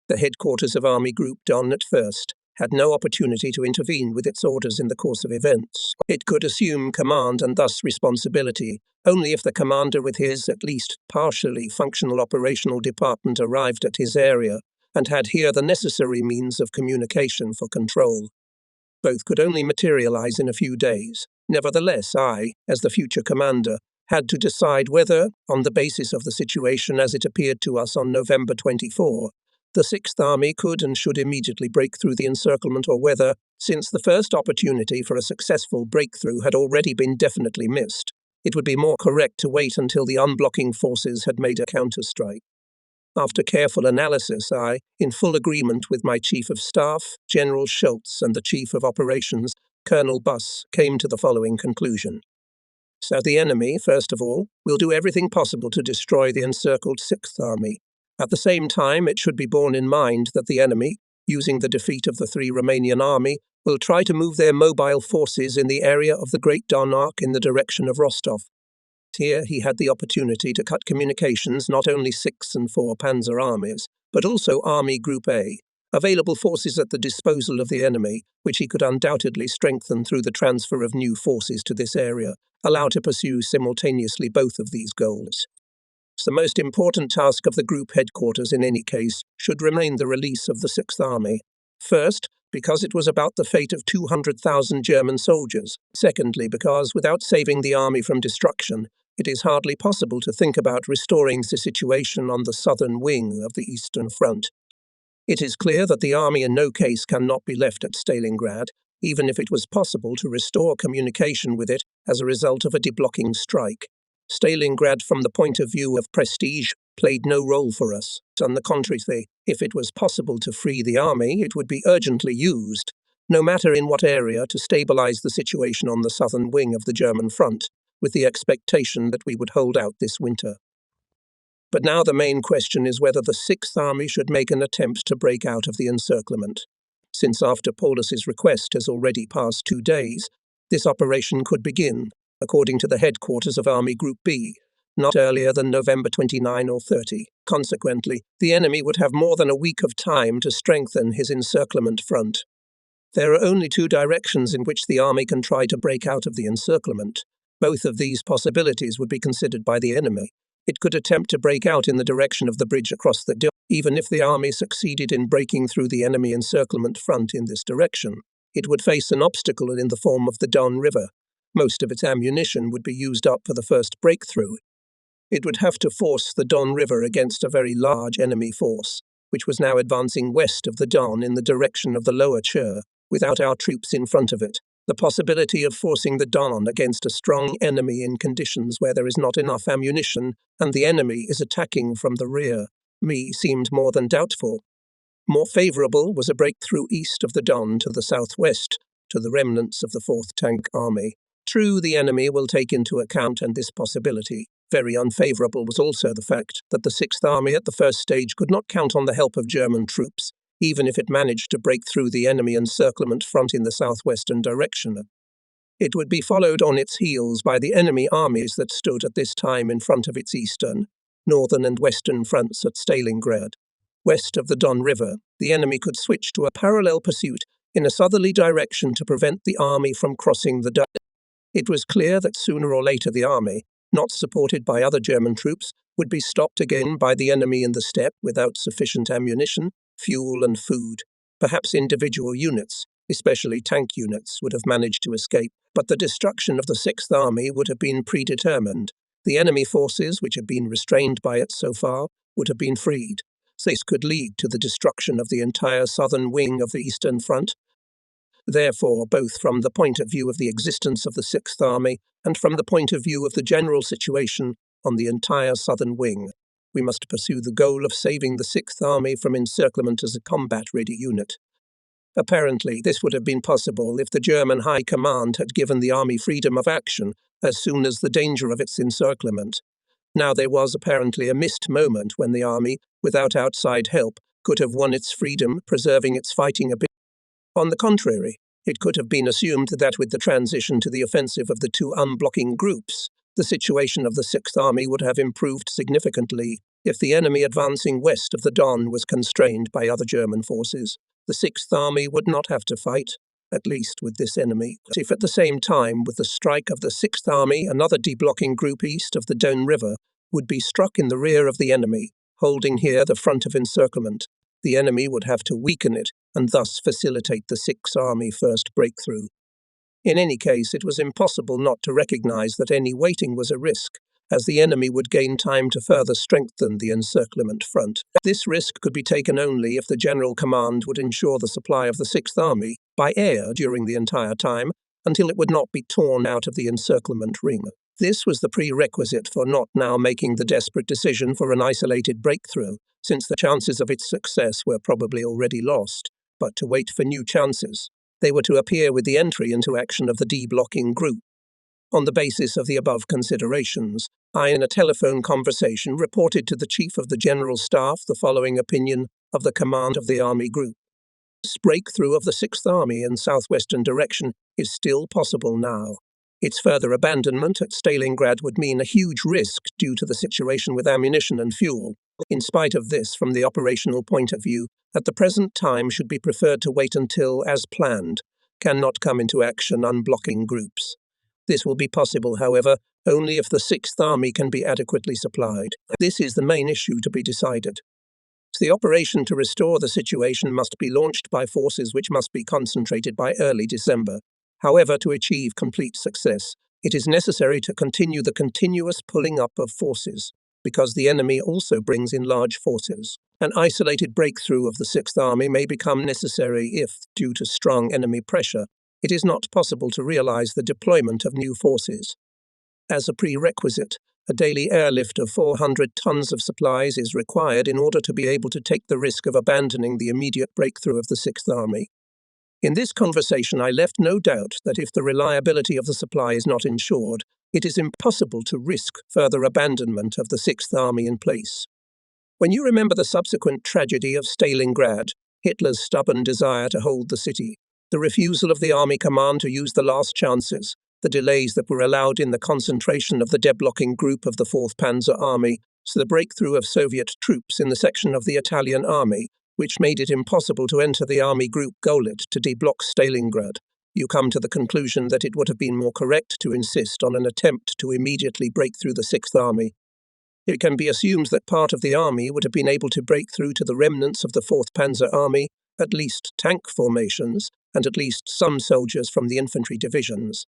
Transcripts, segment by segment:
The headquarters of Army Group Don at first had no opportunity to intervene with its orders in the course of events. It could assume command and thus responsibility only if the commander with his at least partially functional operational department arrived at his area and had here the necessary means of communication for control. Both could only materialize in a few days. Nevertheless, I, as the future commander, had to decide whether, on the basis of the situation as it appeared to us on November 24, the Sixth Army could and should immediately break through the encirclement, or whether, since the first opportunity for a successful breakthrough had already been definitely missed, it would be more correct to wait until the unblocking forces had made a counterstrike. After careful analysis, I, in full agreement with my Chief of Staff, General Schultz, and the Chief of Operations, Colonel Buss, came to the following conclusion. So the enemy, first of all, will do everything possible to destroy the encircled Sixth Army. At the same time, it should be borne in mind that the enemy, using the defeat of the Three Romanian army, will try to move their mobile forces in the area of the Great Don Arc in the direction of Rostov. Here he had the opportunity to cut communications not only 6 and 4 Panzer armies, but also Army Group A, available forces at the disposal of the enemy, which he could undoubtedly strengthen through the transfer of new forces to this area, allow to pursue simultaneously both of these goals. The most important task of the group headquarters in any case should remain the release of the Sixth Army. First, because it was about the fate of 200,000 German soldiers. Secondly, because without saving the army from destruction, it is hardly possible to think about restoring the situation on the southern wing of the Eastern Front. It is clear that the army in no case cannot be left at Stalingrad, even if it was possible to restore communication with it as a result of a deblocking strike. Stalingrad, from the point of view of prestige, played no role for us. On the contrary, if it was possible to free the army, it would be urgently used, no matter in what area, to stabilize the situation on the southern wing of the German front, with the expectation that we would hold out this winter. But now the main question is whether the Sixth Army should make an attempt to break out of the encirclement. Since after Paulus's request has already passed 2 days, this operation could begin, according to the headquarters of Army Group B, not earlier than November 29 or 30. Consequently, the enemy would have more than a week of time to strengthen his encirclement front. There are only 2 directions in which the army can try to break out of the encirclement. Both of these possibilities would be considered by the enemy. It could attempt to break out in the direction of the bridge across the Don. Even if the army succeeded in breaking through the enemy encirclement front in this direction, it would face an obstacle in the form of the Don River. Most of its ammunition would be used up for the first breakthrough. It would have to force the Don River against a very large enemy force, which was now advancing west of the Don in the direction of the lower Chir, without our troops in front of it. The possibility of forcing the Don against a strong enemy in conditions where there is not enough ammunition and the enemy is attacking from the rear, seemed more than doubtful. More favorable was a breakthrough east of the Don to the southwest, to the remnants of the 4th Tank Army. True, the enemy will take into account and this possibility. Very unfavorable was also the fact that the Sixth Army at the first stage could not count on the help of German troops, even if it managed to break through the enemy encirclement front in the southwestern direction. It would be followed on its heels by the enemy armies that stood at this time in front of its eastern, northern and western fronts at Stalingrad. West of the Don River, the enemy could switch to a parallel pursuit in a southerly direction to prevent the army from crossing the Don. It was clear that sooner or later the army, not supported by other German troops, would be stopped again by the enemy in the steppe without sufficient ammunition, fuel and food. Perhaps individual units, especially tank units, would have managed to escape, but the destruction of the Sixth Army would have been predetermined. The enemy forces, which had been restrained by it so far, would have been freed. This could lead to the destruction of the entire southern wing of the Eastern Front. Therefore, both from the point of view of the existence of the Sixth Army and from the point of view of the general situation on the entire southern wing, we must pursue the goal of saving the Sixth Army from encirclement as a combat-ready unit. Apparently, this would have been possible if the German High Command had given the army freedom of action as soon as the danger of its encirclement. Now there was apparently a missed moment when the army, without outside help, could have won its freedom, preserving its fighting ability. On the contrary, it could have been assumed that with the transition to the offensive of the 2 unblocking groups, the situation of the Sixth Army would have improved significantly, If the enemy advancing west of the Don was constrained by other German forces, the Sixth Army would not have to fight, at least with this enemy. If at the same time, with the strike of the Sixth Army, another deblocking group east of the Don River would be struck in the rear of the enemy, holding here the front of encirclement, the enemy would have to weaken it and thus facilitate the Sixth Army first breakthrough. In any case, it was impossible not to recognize that any waiting was a risk, as the enemy would gain time to further strengthen the encirclement front. This risk could be taken only if the General Command would ensure the supply of the Sixth Army by air during the entire time, until it would not be torn out of the encirclement ring. This was the prerequisite for not now making the desperate decision for an isolated breakthrough, since the chances of its success were probably already lost, but to wait for new chances. They were to appear with the entry into action of the deblocking group. On the basis of the above considerations, I, in a telephone conversation, reported to the Chief of the General Staff the following opinion of the command of the Army Group. This breakthrough of the Sixth Army in southwestern direction is still possible now. Its further abandonment at Stalingrad would mean a huge risk due to the situation with ammunition and fuel. In spite of this, from the operational point of view, at the present time should be preferred to wait until, as planned, cannot come into action unblocking groups. This will be possible, however, only if the Sixth Army can be adequately supplied. This is the main issue to be decided. The operation to restore the situation must be launched by forces which must be concentrated by early December. However, to achieve complete success, it is necessary to continue the continuous pulling up of forces, because the enemy also brings in large forces. An isolated breakthrough of the Sixth Army may become necessary if, due to strong enemy pressure, it is not possible to realize the deployment of new forces. As a prerequisite, a daily airlift of 400 tons of supplies is required in order to be able to take the risk of abandoning the immediate breakthrough of the Sixth Army. In this conversation, I left no doubt that if the reliability of the supply is not ensured, it is impossible to risk further abandonment of the Sixth Army in place. When you remember the subsequent tragedy of Stalingrad, Hitler's stubborn desire to hold the city, the refusal of the Army Command to use the last chances, the delays that were allowed in the concentration of the deblocking group of the 4th Panzer Army, so the breakthrough of Soviet troops in the section of the Italian Army, which made it impossible to enter the Army Group Göring to deblock Stalingrad, you come to the conclusion that it would have been more correct to insist on an attempt to immediately break through the Sixth Army. It can be assumed that part of the army would have been able to break through to the remnants of the 4th Panzer Army, at least tank formations, and at least some soldiers from the infantry divisions.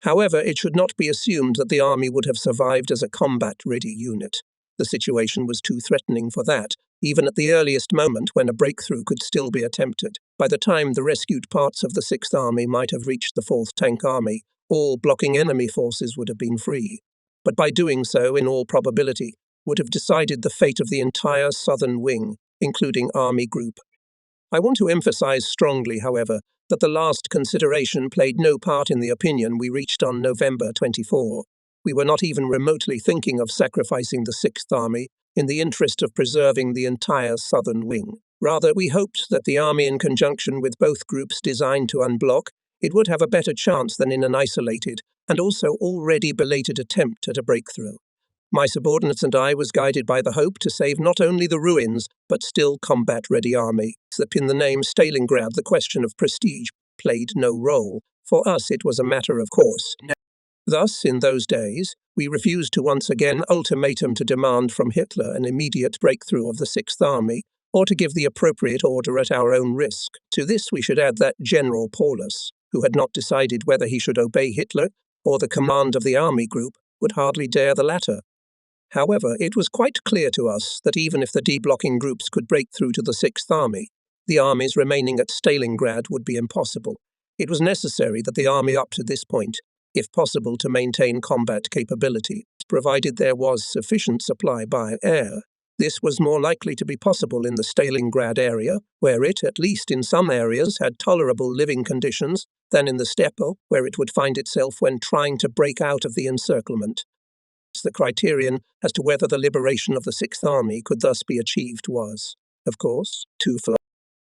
However, it should not be assumed that the army would have survived as a combat-ready unit. The situation was too threatening for that, even at the earliest moment when a breakthrough could still be attempted. By the time the rescued parts of the Sixth Army might have reached the 4th Tank Army, all blocking enemy forces would have been free. But by doing so, in all probability, would have decided the fate of the entire southern wing, including Army Group. I want to emphasize strongly, however, that the last consideration played no part in the opinion we reached on November 24. We were not even remotely thinking of sacrificing the Sixth Army in the interest of preserving the entire southern wing. Rather, we hoped that the army, in conjunction with both groups designed to unblock, it would have a better chance than in an isolated and also already belated attempt at a breakthrough. My subordinates and I was guided by the hope to save not only the ruins, but still combat-ready army. In the name Stalingrad, the question of prestige played no role. For us, it was a matter of course. Thus, in those days, we refused to once again ultimatum to demand from Hitler an immediate breakthrough of the Sixth Army, or to give the appropriate order at our own risk. To this we should add that General Paulus, who had not decided whether he should obey Hitler or the command of the army group, would hardly dare the latter. However, it was quite clear to us that even if the deblocking groups could break through to the Sixth Army, the armies remaining at Stalingrad would be impossible. It was necessary that the army up to this point, if possible, to maintain combat capability, provided there was sufficient supply by air. This was more likely to be possible in the Stalingrad area, where it, at least in some areas, had tolerable living conditions, than in the steppe, where it would find itself when trying to break out of the encirclement. The criterion as to whether the liberation of the Sixth Army could thus be achieved was, of course, twofold.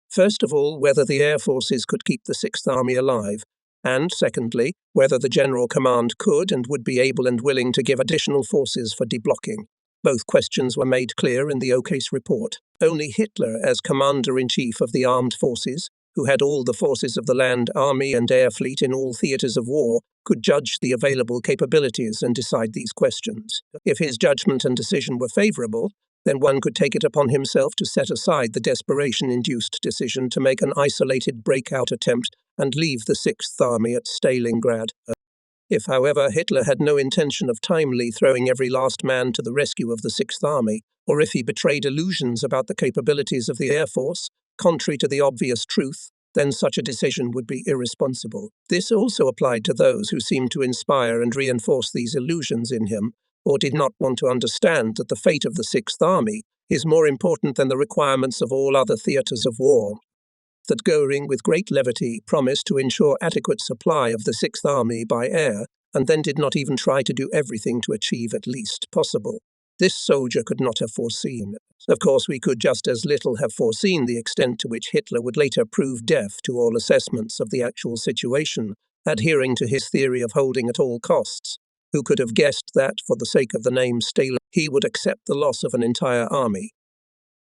First of all, whether the air forces could keep the Sixth Army alive, and, secondly, whether the General Command could and would be able and willing to give additional forces for deblocking. Both questions were made clear in the OCASE report. Only Hitler, as Commander-in-Chief of the Armed Forces, who had all the forces of the land, army and air fleet in all theatres of war, could judge the available capabilities and decide these questions. If his judgment and decision were favourable, then one could take it upon himself to set aside the desperation-induced decision to make an isolated breakout attempt and leave the Sixth Army at Stalingrad. If, however, Hitler had no intention of timely throwing every last man to the rescue of the Sixth Army, or if he betrayed illusions about the capabilities of the Air Force, contrary to the obvious truth, then such a decision would be irresponsible. This also applied to those who seemed to inspire and reinforce these illusions in him, or did not want to understand that the fate of the Sixth Army is more important than the requirements of all other theatres of war. That Göring, with great levity, promised to ensure adequate supply of the Sixth Army by air, and then did not even try to do everything to achieve at least possible. This soldier could not have foreseen. Of course, we could just as little have foreseen the extent to which Hitler would later prove deaf to all assessments of the actual situation, adhering to his theory of holding at all costs. Who could have guessed that, for the sake of the name Stalin, he would accept the loss of an entire army?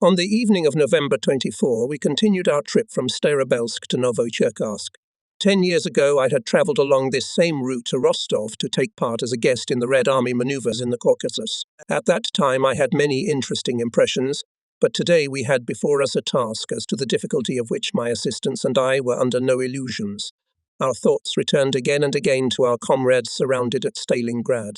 On the evening of November 24, we continued our trip from Starobelsk to Novocherkassk. 10 years ago, I had travelled along this same route to Rostov to take part as a guest in the Red Army manoeuvres in the Caucasus. At that time, I had many interesting impressions, but today we had before us a task as to the difficulty of which my assistants and I were under no illusions. Our thoughts returned again and again to our comrades surrounded at Stalingrad.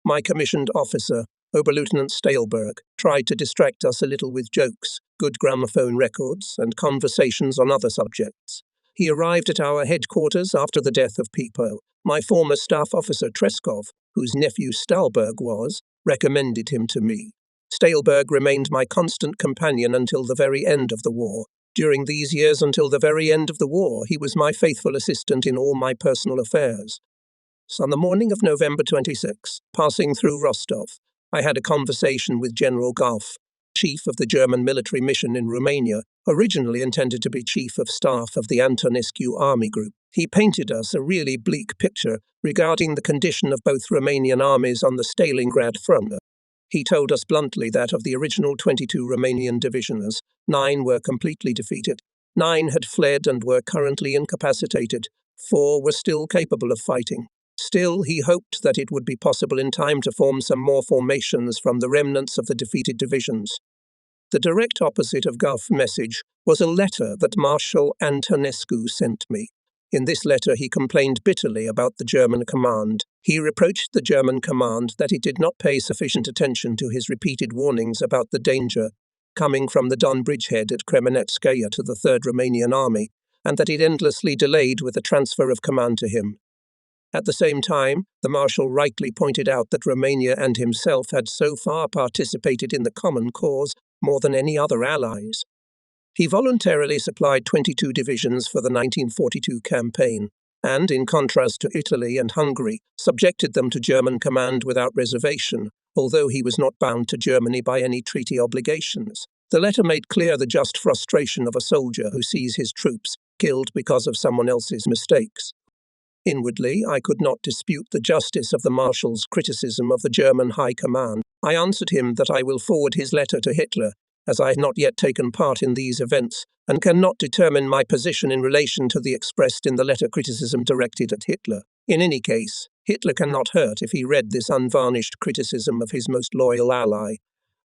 My commissioned officer, Oberleutnant Stahlberg, tried to distract us a little with jokes, good gramophone records, and conversations on other subjects. He arrived at our headquarters after the death of Pipo. My former staff officer Treskov, whose nephew Stahlberg was, recommended him to me. Stahlberg remained my constant companion until the very end of the war. During these years until the very end of the war, he was my faithful assistant in all my personal affairs. So on the morning of November 26, passing through Rostov, I had a conversation with General Goff, chief of the German military mission in Romania, originally intended to be chief of staff of the Antonescu army group. He painted us a really bleak picture regarding the condition of both Romanian armies on the Stalingrad front. He told us bluntly that of the original 22 Romanian divisions, 9 were completely defeated, 9 had fled and were currently incapacitated, 4 were still capable of fighting. Still, he hoped that it would be possible in time to form some more formations from the remnants of the defeated divisions. The direct opposite of Goff's message was a letter that Marshal Antonescu sent me. In this letter he complained bitterly about the German command. He reproached the German command that it did not pay sufficient attention to his repeated warnings about the danger coming from the Don bridgehead at Kremenetskaya to the 3rd Romanian Army, and that it endlessly delayed with the transfer of command to him. At the same time, the Marshal rightly pointed out that Romania and himself had so far participated in the common cause more than any other allies. He voluntarily supplied 22 divisions for the 1942 campaign, and, in contrast to Italy and Hungary, subjected them to German command without reservation, although he was not bound to Germany by any treaty obligations. The letter made clear the just frustration of a soldier who sees his troops killed because of someone else's mistakes. Inwardly, I could not dispute the justice of the Marshal's criticism of the German High Command. I answered him that I will forward his letter to Hitler, as I had not yet taken part in these events, and cannot determine my position in relation to the expressed in the letter criticism directed at Hitler. In any case, Hitler cannot hurt if he read this unvarnished criticism of his most loyal ally.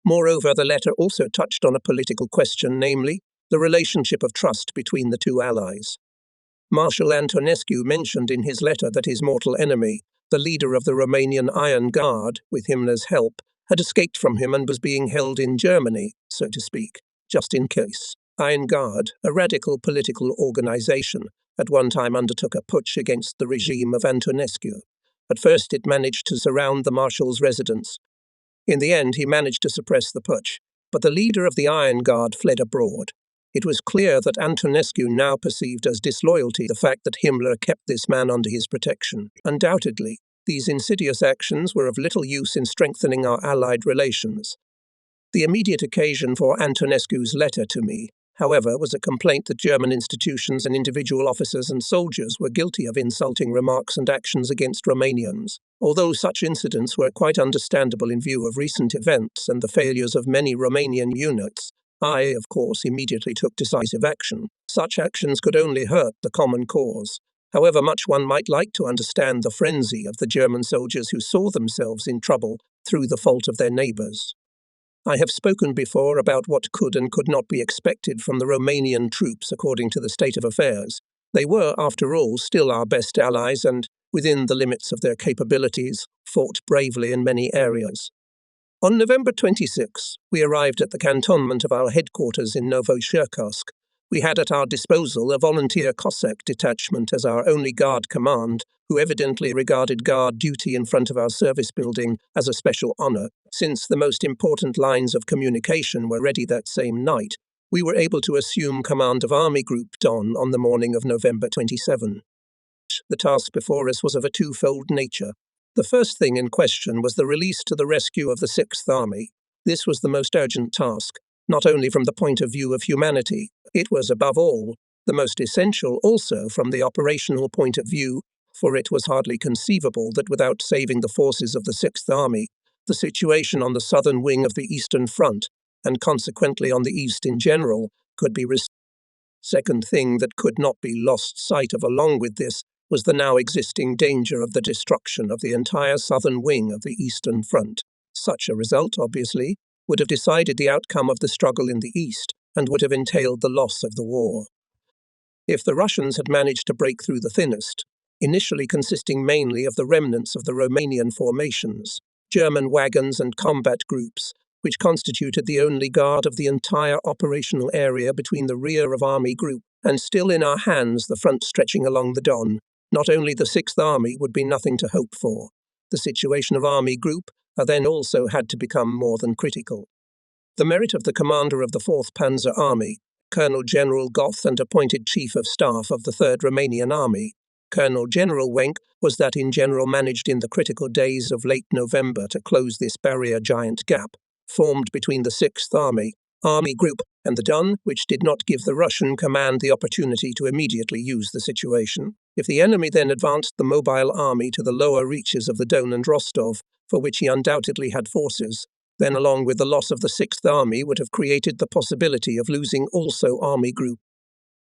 Moreover, the letter also touched on a political question, namely, the relationship of trust between the two allies. Marshal Antonescu mentioned in his letter that his mortal enemy, the leader of the Romanian Iron Guard, with Himmler's help, had escaped from him and was being held in Germany, so to speak, just in case. Iron Guard, a radical political organization, at one time undertook a putsch against the regime of Antonescu. At first it managed to surround the Marshal's residence. In the end he managed to suppress the putsch, but the leader of the Iron Guard fled abroad. It was clear that Antonescu now perceived as disloyalty the fact that Himmler kept this man under his protection. Undoubtedly, these insidious actions were of little use in strengthening our Allied relations. The immediate occasion for Antonescu's letter to me however, was a complaint that German institutions and individual officers and soldiers were guilty of insulting remarks and actions against Romanians. Although such incidents were quite understandable in view of recent events and the failures of many Romanian units, I, of course, immediately took decisive action. Such actions could only hurt the common cause. However much one might like to understand the frenzy of the German soldiers who saw themselves in trouble through the fault of their neighbours. I have spoken before about what could and could not be expected from the Romanian troops according to the state of affairs. They were, after all, still our best allies and, within the limits of their capabilities, fought bravely in many areas. On November 26, we arrived at the cantonment of our headquarters in Novocherkassk. We had at our disposal a volunteer Cossack detachment as our only guard command, who evidently regarded guard duty in front of our service building as a special honour. Since the most important lines of communication were ready that same night, we were able to assume command of Army Group Don on the morning of November 27. The task before us was of a twofold nature. The first thing in question was the release to the rescue of the 6th Army. This was the most urgent task, not only from the point of view of humanity. It was, above all, the most essential also from the operational point of view, for it was hardly conceivable that without saving the forces of the 6th Army, the situation on the southern wing of the Eastern Front, and consequently on the East in general, could be restored. Second thing that could not be lost sight of along with this was the now existing danger of the destruction of the entire southern wing of the Eastern Front. Such a result, obviously, would have decided the outcome of the struggle in the East and would have entailed the loss of the war. If the Russians had managed to break through the thinnest, initially consisting mainly of the remnants of the Romanian formations, German wagons and combat groups, which constituted the only guard of the entire operational area between the rear of Army Group and still in our hands the front stretching along the Don, not only the 6th Army would be nothing to hope for. The situation of Army Group then also had to become more than critical. The merit of the commander of the 4th Panzer Army, Colonel General Goth, and appointed Chief of Staff of the 3rd Romanian Army, Colonel General Wenck, was that in general managed in the critical days of late November to close this barrier giant gap, formed between the 6th Army Group, and the Don, which did not give the Russian command the opportunity to immediately use the situation. If the enemy then advanced the mobile army to the lower reaches of the Don and Rostov, for which he undoubtedly had forces, then along with the loss of the 6th Army would have created the possibility of losing also Army Group.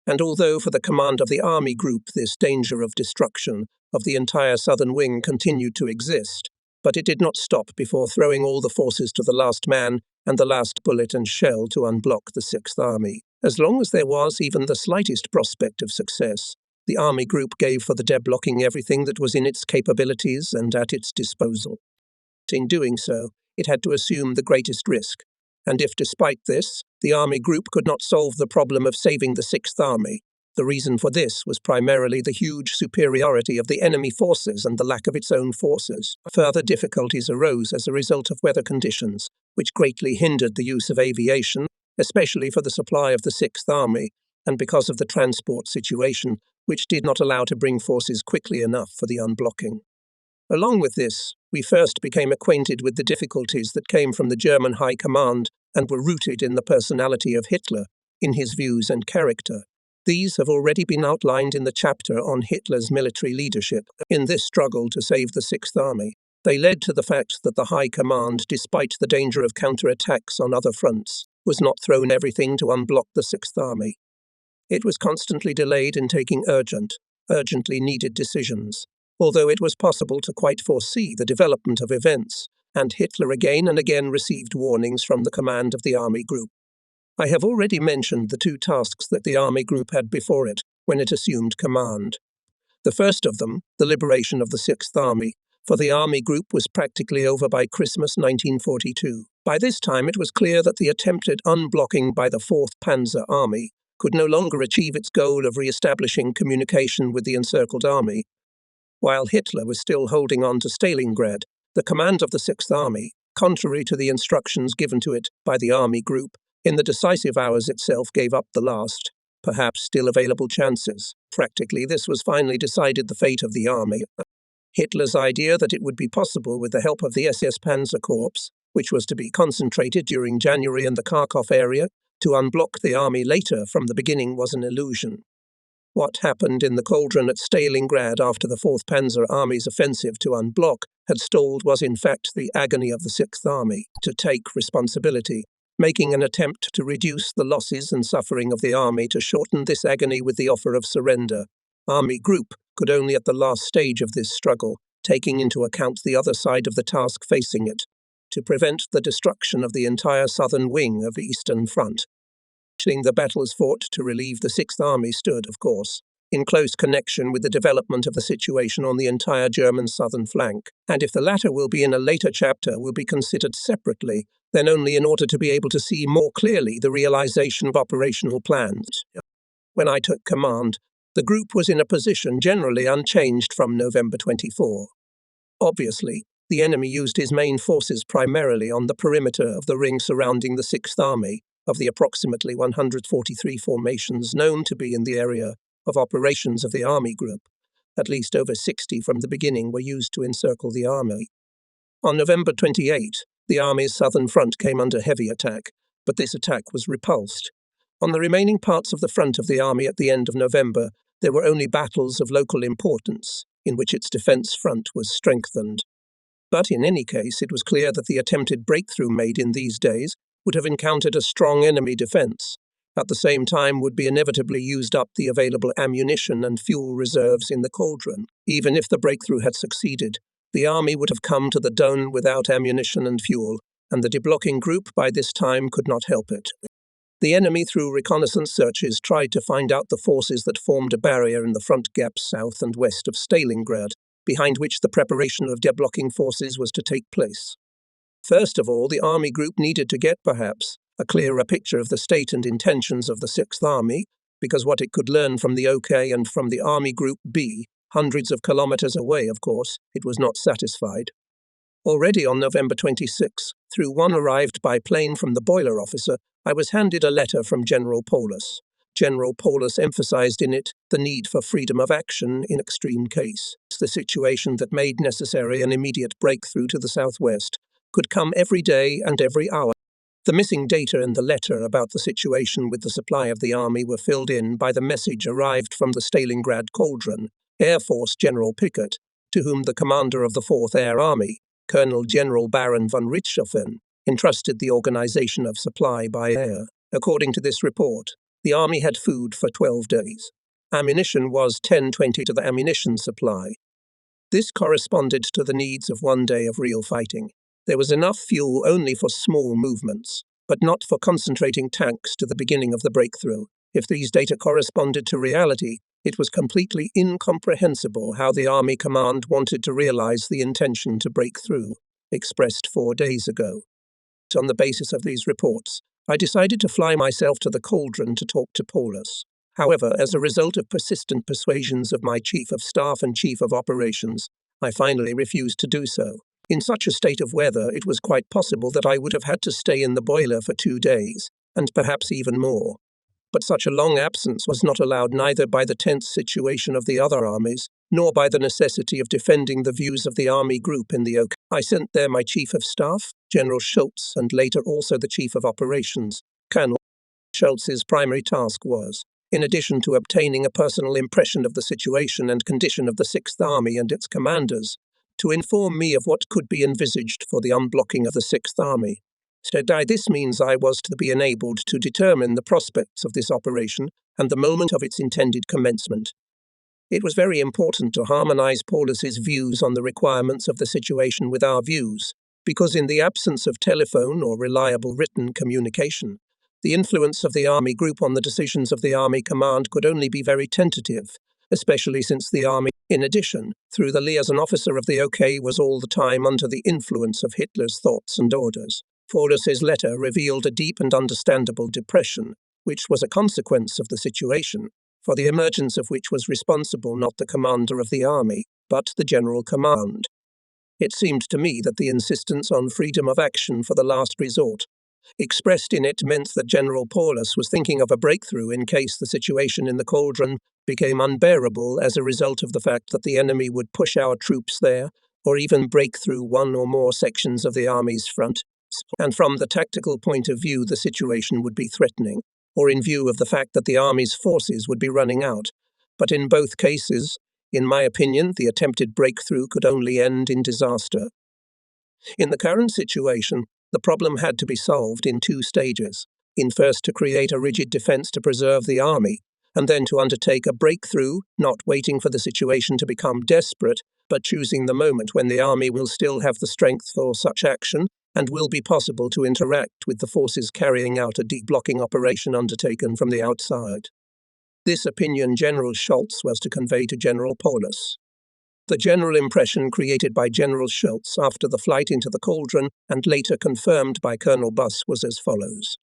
And although for the command of the Army Group this danger of destruction of the entire southern wing continued to exist, but it did not stop before throwing all the forces to the last man and the last bullet and shell to unblock the 6th Army. As long as there was even the slightest prospect of success, the Army Group gave for the deblocking everything that was in its capabilities and at its disposal. In doing so, it had to assume the greatest risk, and if despite this, the Army Group could not solve the problem of saving the 6th Army, the reason for this was primarily the huge superiority of the enemy forces and the lack of its own forces. Further difficulties arose as a result of weather conditions, which greatly hindered the use of aviation, especially for the supply of the 6th Army, and because of the transport situation, which did not allow to bring forces quickly enough for the unblocking. Along with this, we first became acquainted with the difficulties that came from the German High Command and were rooted in the personality of Hitler, in his views and character. These have already been outlined in the chapter on Hitler's military leadership. In this struggle to save the 6th Army, they led to the fact that the High Command, despite the danger of counterattacks on other fronts, was not thrown everything to unblock the 6th Army. It was constantly delayed in taking urgently needed decisions, although it was possible to quite foresee the development of events, and Hitler again and again received warnings from the command of the Army Group. I have already mentioned the two tasks that the Army Group had before it when it assumed command. The first of them, the liberation of the 6th Army, for the Army Group was practically over by Christmas 1942. By this time it was clear that the attempted unblocking by the 4th Panzer Army could no longer achieve its goal of re-establishing communication with the encircled army. While Hitler was still holding on to Stalingrad, the command of the 6th Army, contrary to the instructions given to it by the Army Group, in the decisive hours itself gave up the last, perhaps still available chances. Practically, this was finally decided the fate of the army. Hitler's idea that it would be possible with the help of the SS Panzer Corps, which was to be concentrated during January in the Kharkov area, To unblock the army later from the beginning was an illusion. What happened in the cauldron at Stalingrad after the 4th Panzer Army's offensive to unblock had stalled was in fact the agony of the 6th Army to take responsibility, making an attempt to reduce the losses and suffering of the army to shorten this agony with the offer of surrender. Army Group could only at the last stage of this struggle, taking into account the other side of the task facing it, to prevent the destruction of the entire southern wing of the Eastern Front. The battles fought to relieve the 6th Army stood, of course, in close connection with the development of the situation on the entire German southern flank, and if the latter will be in a later chapter will be considered separately, then only in order to be able to see more clearly the realization of operational plans. When I took command, the group was in a position generally unchanged from November 24. Obviously, the enemy used his main forces primarily on the perimeter of the ring surrounding the 6th Army, of the approximately 143 formations known to be in the area of operations of the Army Group. At least over 60 from the beginning were used to encircle the army. On November 28, the Army's southern front came under heavy attack, but this attack was repulsed. On the remaining parts of the front of the Army at the end of November, there were only battles of local importance, in which its defence front was strengthened. But in any case, it was clear that the attempted breakthrough made in these days would have encountered a strong enemy defence. At the same time would be inevitably used up the available ammunition and fuel reserves in the cauldron. Even if the breakthrough had succeeded, the army would have come to the Don without ammunition and fuel, and the deblocking group by this time could not help it. The enemy, through reconnaissance searches, tried to find out the forces that formed a barrier in the front gaps south and west of Stalingrad, behind which the preparation of deblocking forces was to take place. First of all, the Army Group needed to get, perhaps, a clearer picture of the state and intentions of the 6th Army, because what it could learn from the OK and from the Army Group B, hundreds of kilometers away, of course, it was not satisfied. Already on November 26, through one arrived by plane from the boiler officer, I was handed a letter from General Paulus. General Paulus emphasized in it the need for freedom of action in extreme case. The situation that made necessary an immediate breakthrough to the southwest could come every day and every hour. The missing data in the letter about the situation with the supply of the army were filled in by the message arrived from the Stalingrad cauldron, Air Force General Pickett, to whom the commander of the 4th Air Army, Colonel General Baron von Richthofen, entrusted the organization of supply by air. According to this report, the army had food for 12 days. Ammunition was 10/20 to the ammunition supply. This corresponded to the needs of 1 day of real fighting. There was enough fuel only for small movements, but not for concentrating tanks to the beginning of the breakthrough. If these data corresponded to reality, it was completely incomprehensible how the Army Command wanted to realize the intention to break through, expressed 4 days ago. On the basis of these reports, I decided to fly myself to the cauldron to talk to Paulus. However, as a result of persistent persuasions of my Chief of Staff and Chief of Operations, I finally refused to do so. In such a state of weather, it was quite possible that I would have had to stay in the boiler for 2 days, and perhaps even more. But such a long absence was not allowed neither by the tense situation of the other armies, nor by the necessity of defending the views of the Army Group in the OK. I sent there my Chief of Staff, General Schultz, and later also the Chief of Operations, Colonel. Schultz's primary task was, in addition to obtaining a personal impression of the situation and condition of the 6th Army and its commanders, to inform me of what could be envisaged for the unblocking of the 6th Army. By this means I was to be enabled to determine the prospects of this operation and the moment of its intended commencement. It was very important to harmonize Paulus's views on the requirements of the situation with our views, because in the absence of telephone or reliable written communication, the influence of the Army Group on the decisions of the Army Command could only be very tentative, especially since the Army, in addition, through the liaison officer of the OK, was all the time under the influence of Hitler's thoughts and orders. Paulus's letter revealed a deep and understandable depression, which was a consequence of the situation, for the emergence of which was responsible not the commander of the army, but the general command. It seemed to me that the insistence on freedom of action for the last resort, expressed in it, meant that General Paulus was thinking of a breakthrough in case the situation in the cauldron became unbearable as a result of the fact that the enemy would push our troops there, or even break through one or more sections of the army's front. and from the tactical point of view the situation would be threatening, or in view of the fact that the army's forces would be running out. But in both cases, in my opinion, the attempted breakthrough could only end in disaster. In the current situation, the problem had to be solved in two stages. In first, to create a rigid defense to preserve the army, and then to undertake a breakthrough, not waiting for the situation to become desperate, but choosing the moment when the army will still have the strength for such action and will be possible to interact with the forces carrying out a deblocking operation undertaken from the outside. This opinion General Schultz was to convey to General Paulus. The general impression created by General Schultz after the flight into the cauldron and later confirmed by Colonel Buss was as follows.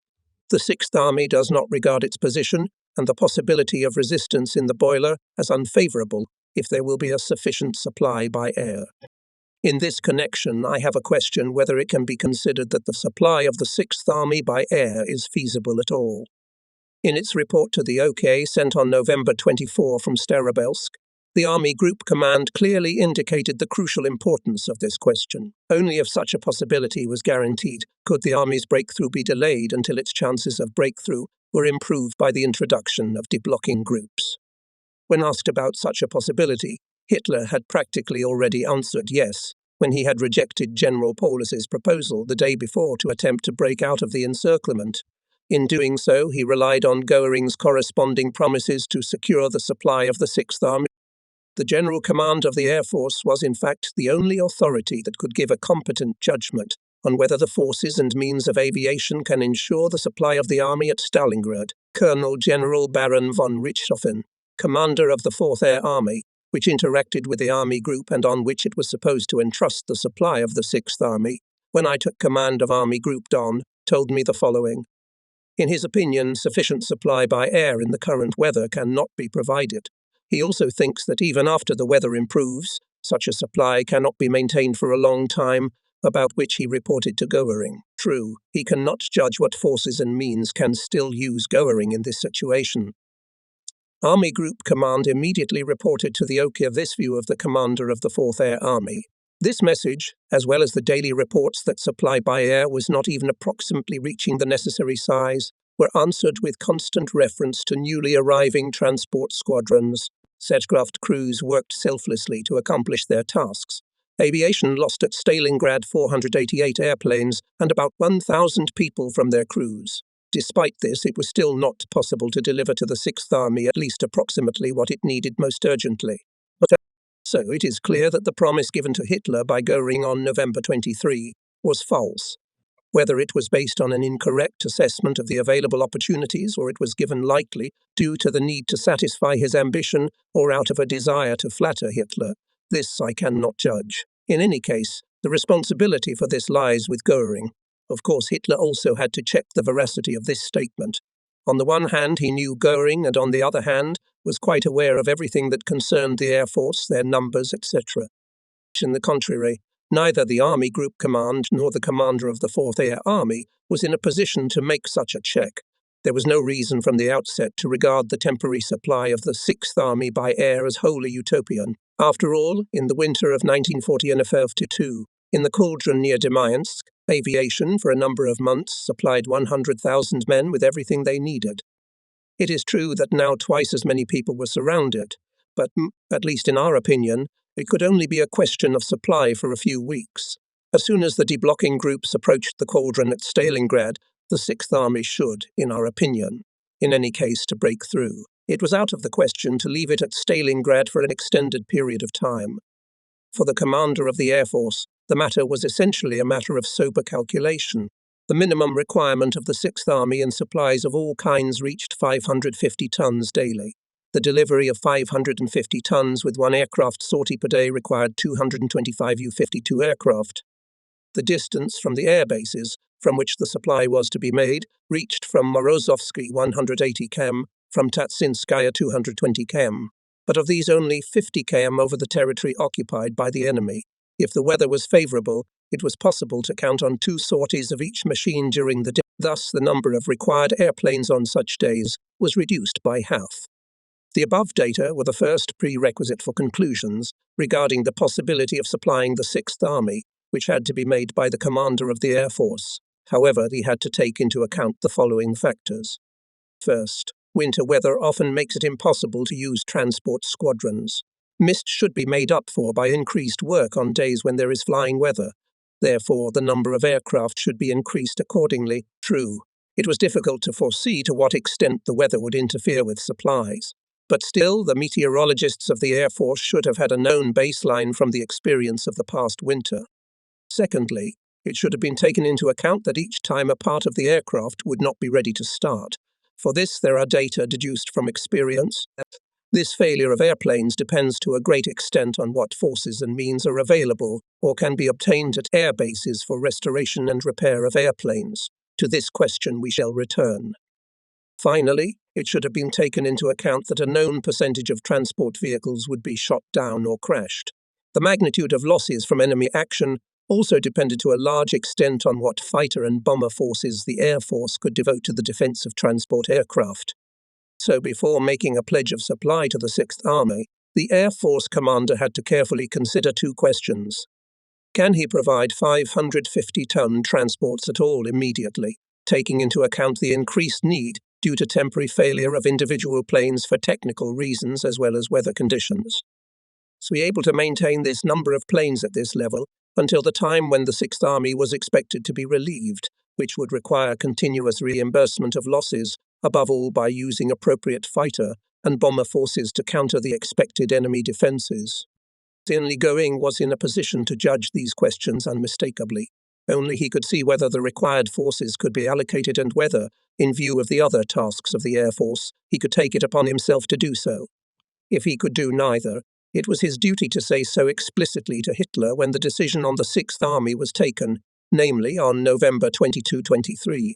The Sixth Army does not regard its position and the possibility of resistance in the boiler as unfavourable if there will be a sufficient supply by air. In this connection, I have a question whether it can be considered that the supply of the Sixth Army by air is feasible at all. In its report to the OK sent on November 24 from Starobelsk, the Army Group Command clearly indicated the crucial importance of this question. Only if such a possibility was guaranteed could the Army's breakthrough be delayed until its chances of breakthrough were improved by the introduction of deblocking groups. When asked about such a possibility, Hitler had practically already answered yes, when he had rejected General Paulus's proposal the day before to attempt to break out of the encirclement. In doing so, he relied on Göring's corresponding promises to secure the supply of the Sixth Army. The General Command of the Air Force was in fact the only authority that could give a competent judgment on whether the forces and means of aviation can ensure the supply of the army at Stalingrad. Colonel General Baron von Richthofen, commander of the 4th Air Army, which interacted with the Army Group and on which it was supposed to entrust the supply of the 6th Army, when I took command of Army Group Don, told me the following. In his opinion, sufficient supply by air in the current weather cannot be provided. He also thinks that even after the weather improves, such a supply cannot be maintained for a long time, about which he reported to Göring. True, he cannot judge what forces and means can still use Göring in this situation. Army Group Command immediately reported to the OK this view of the commander of the 4th Air Army. This message, as well as the daily reports that supply by air was not even approximately reaching the necessary size, were answered with constant reference to newly arriving transport squadrons. Aircraft crews worked selflessly to accomplish their tasks. Aviation lost at Stalingrad 488 airplanes and about 1,000 people from their crews. Despite this, it was still not possible to deliver to the 6th Army at least approximately what it needed most urgently. So it is clear that the promise given to Hitler by Göring on November 23 was false. Whether it was based on an incorrect assessment of the available opportunities or it was given lightly due to the need to satisfy his ambition or out of a desire to flatter Hitler, this I cannot judge. In any case, the responsibility for this lies with Göring. Of course, Hitler also had to check the veracity of this statement. On the one hand, he knew Göring, and on the other hand, was quite aware of everything that concerned the Air Force, their numbers, etc. On the contrary, neither the Army Group Command nor the commander of the 4th Air Army was in a position to make such a check. There was no reason from the outset to regard the temporary supply of the 6th Army by air as wholly utopian. After all, in the winter of 1940-42, in the cauldron near Demyansk, aviation for a number of months supplied 100,000 men with everything they needed. It is true that now twice as many people were surrounded, but, at least in our opinion, it could only be a question of supply for a few weeks. As soon as the deblocking groups approached the cauldron at Stalingrad, the 6th Army should, in our opinion, in any case to break through. It was out of the question to leave it at Stalingrad for an extended period of time. For the commander of the Air Force, the matter was essentially a matter of sober calculation. The minimum requirement of the 6th Army in supplies of all kinds reached 550 tons daily. The delivery of 550 tons with one aircraft sortie per day required 225 U-52 aircraft. The distance from the air bases, from which the supply was to be made, reached from Morozovsky 180 km, from Tatsinskaya 220 km. But of these only 50 km over the territory occupied by the enemy. If the weather was favourable, it was possible to count on 2 sorties of each machine during the day. Thus, the number of required airplanes on such days was reduced by half. The above data were the first prerequisite for conclusions regarding the possibility of supplying the 6th Army, which had to be made by the commander of the Air Force. However, he had to take into account the following factors. First, winter weather often makes it impossible to use transport squadrons. Mist should be made up for by increased work on days when there is flying weather. Therefore, the number of aircraft should be increased accordingly. True, it was difficult to foresee to what extent the weather would interfere with supplies. But still, the meteorologists of the Air Force should have had a known baseline from the experience of the past winter. Secondly, it should have been taken into account that each time a part of the aircraft would not be ready to start. For this, there are data deduced from experience. This failure of airplanes depends to a great extent on what forces and means are available or can be obtained at air bases for restoration and repair of airplanes. To this question we shall return. Finally, it should have been taken into account that a known percentage of transport vehicles would be shot down or crashed. The magnitude of losses from enemy action also depended to a large extent on what fighter and bomber forces the Air Force could devote to the defense of transport aircraft. So before making a pledge of supply to the 6th Army, the Air Force commander had to carefully consider two questions. Can he provide 550-ton transports at all immediately, taking into account the increased need due to temporary failure of individual planes for technical reasons as well as weather conditions? Was he able to maintain this number of planes at this level until the time when the 6th Army was expected to be relieved, which would require continuous reimbursement of losses, above all by using appropriate fighter and bomber forces to counter the expected enemy defences? Only Göring was in a position to judge these questions unmistakably. Only he could see whether the required forces could be allocated and whether, in view of the other tasks of the Air Force, he could take it upon himself to do so. If he could do neither, it was his duty to say so explicitly to Hitler when the decision on the 6th Army was taken, namely on November 22-23.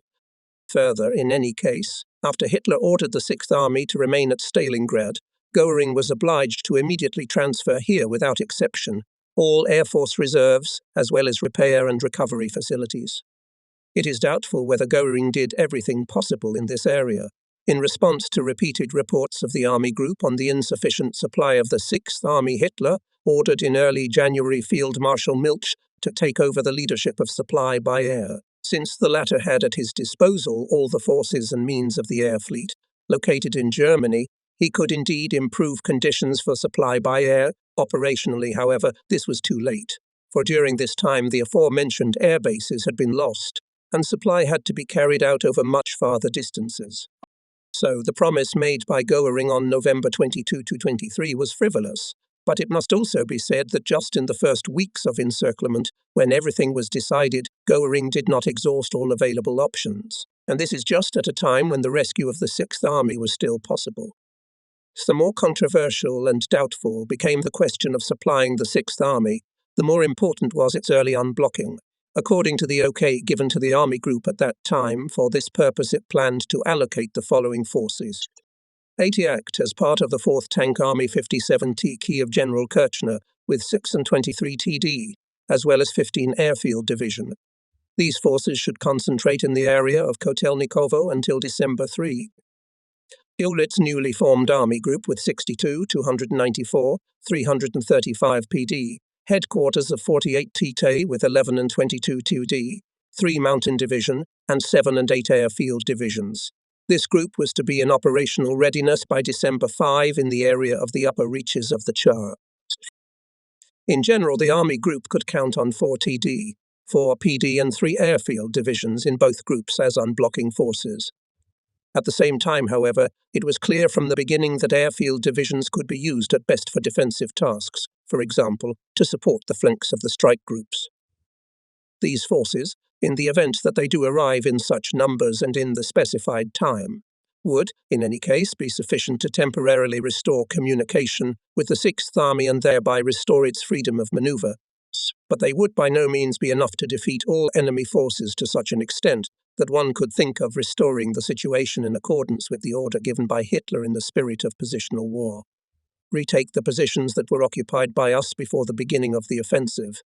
Further, in any case, after Hitler ordered the 6th Army to remain at Stalingrad, Göring was obliged to immediately transfer here without exception all Air Force reserves as well as repair and recovery facilities. It is doubtful whether Göring did everything possible in this area. In response to repeated reports of the Army Group on the insufficient supply of the 6th Army, Hitler ordered in early January Field Marshal Milch to take over the leadership of supply by air. Since the latter had at his disposal all the forces and means of the air fleet, located in Germany, he could indeed improve conditions for supply by air. Operationally, however, this was too late, for during this time the aforementioned air bases had been lost, and supply had to be carried out over much farther distances. So the promise made by Göring on November 22-23 was frivolous, but it must also be said that just in the first weeks of encirclement, when everything was decided, Göring did not exhaust all available options, and this is just at a time when the rescue of the 6th Army was still possible. The more controversial and doubtful became the question of supplying the 6th Army, the more important was its early unblocking. According to the OK given to the Army Group at that time, for this purpose it planned to allocate the following forces. 80 act as part of the 4th Tank Army 57T Key of General Kirchner with 6 and 23 TD, as well as 15 Airfield Division. These forces should concentrate in the area of Kotelnikovo until December 3. Schultz's newly formed Army Group with 62, 294, 335 PD, headquarters of 48 TT with 11 and 22 TD, 3 Mountain Division, and 7 and 8 Airfield Divisions. This group was to be in operational readiness by December 5 in the area of the upper reaches of the Chir. In general, the Army Group could count on 4 TD, 4 PD and 3 Airfield Divisions in both groups as unblocking forces. At the same time, however, it was clear from the beginning that airfield divisions could be used at best for defensive tasks, for example, to support the flanks of the strike groups. These forces, in the event that they do arrive in such numbers and in the specified time, would, in any case, be sufficient to temporarily restore communication with the 6th Army and thereby restore its freedom of maneuver. But they would by no means be enough to defeat all enemy forces to such an extent that one could think of restoring the situation in accordance with the order given by Hitler in the spirit of positional war. Retake the positions that were occupied by us before the beginning of the offensive.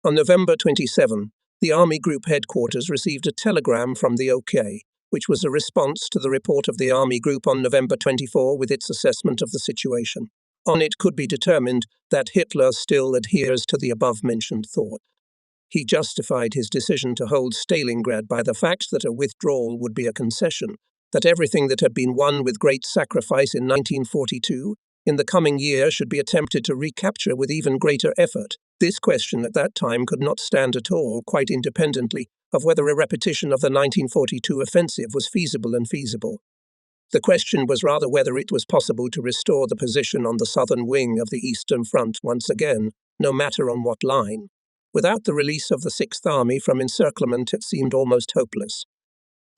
On November 27, the Army Group headquarters received a telegram from the OK, which was a response to the report of the Army Group on November 24 with its assessment of the situation. On it could be determined that Hitler still adheres to the above-mentioned thought. He justified his decision to hold Stalingrad by the fact that a withdrawal would be a concession, that everything that had been won with great sacrifice in 1942 in the coming year should be attempted to recapture with even greater effort. This question at that time could not stand at all, quite independently of whether a repetition of the 1942 offensive was feasible and feasible. The question was rather whether it was possible to restore the position on the southern wing of the Eastern Front once again, no matter on what line. Without the release of the Sixth Army from encirclement, it seemed almost hopeless.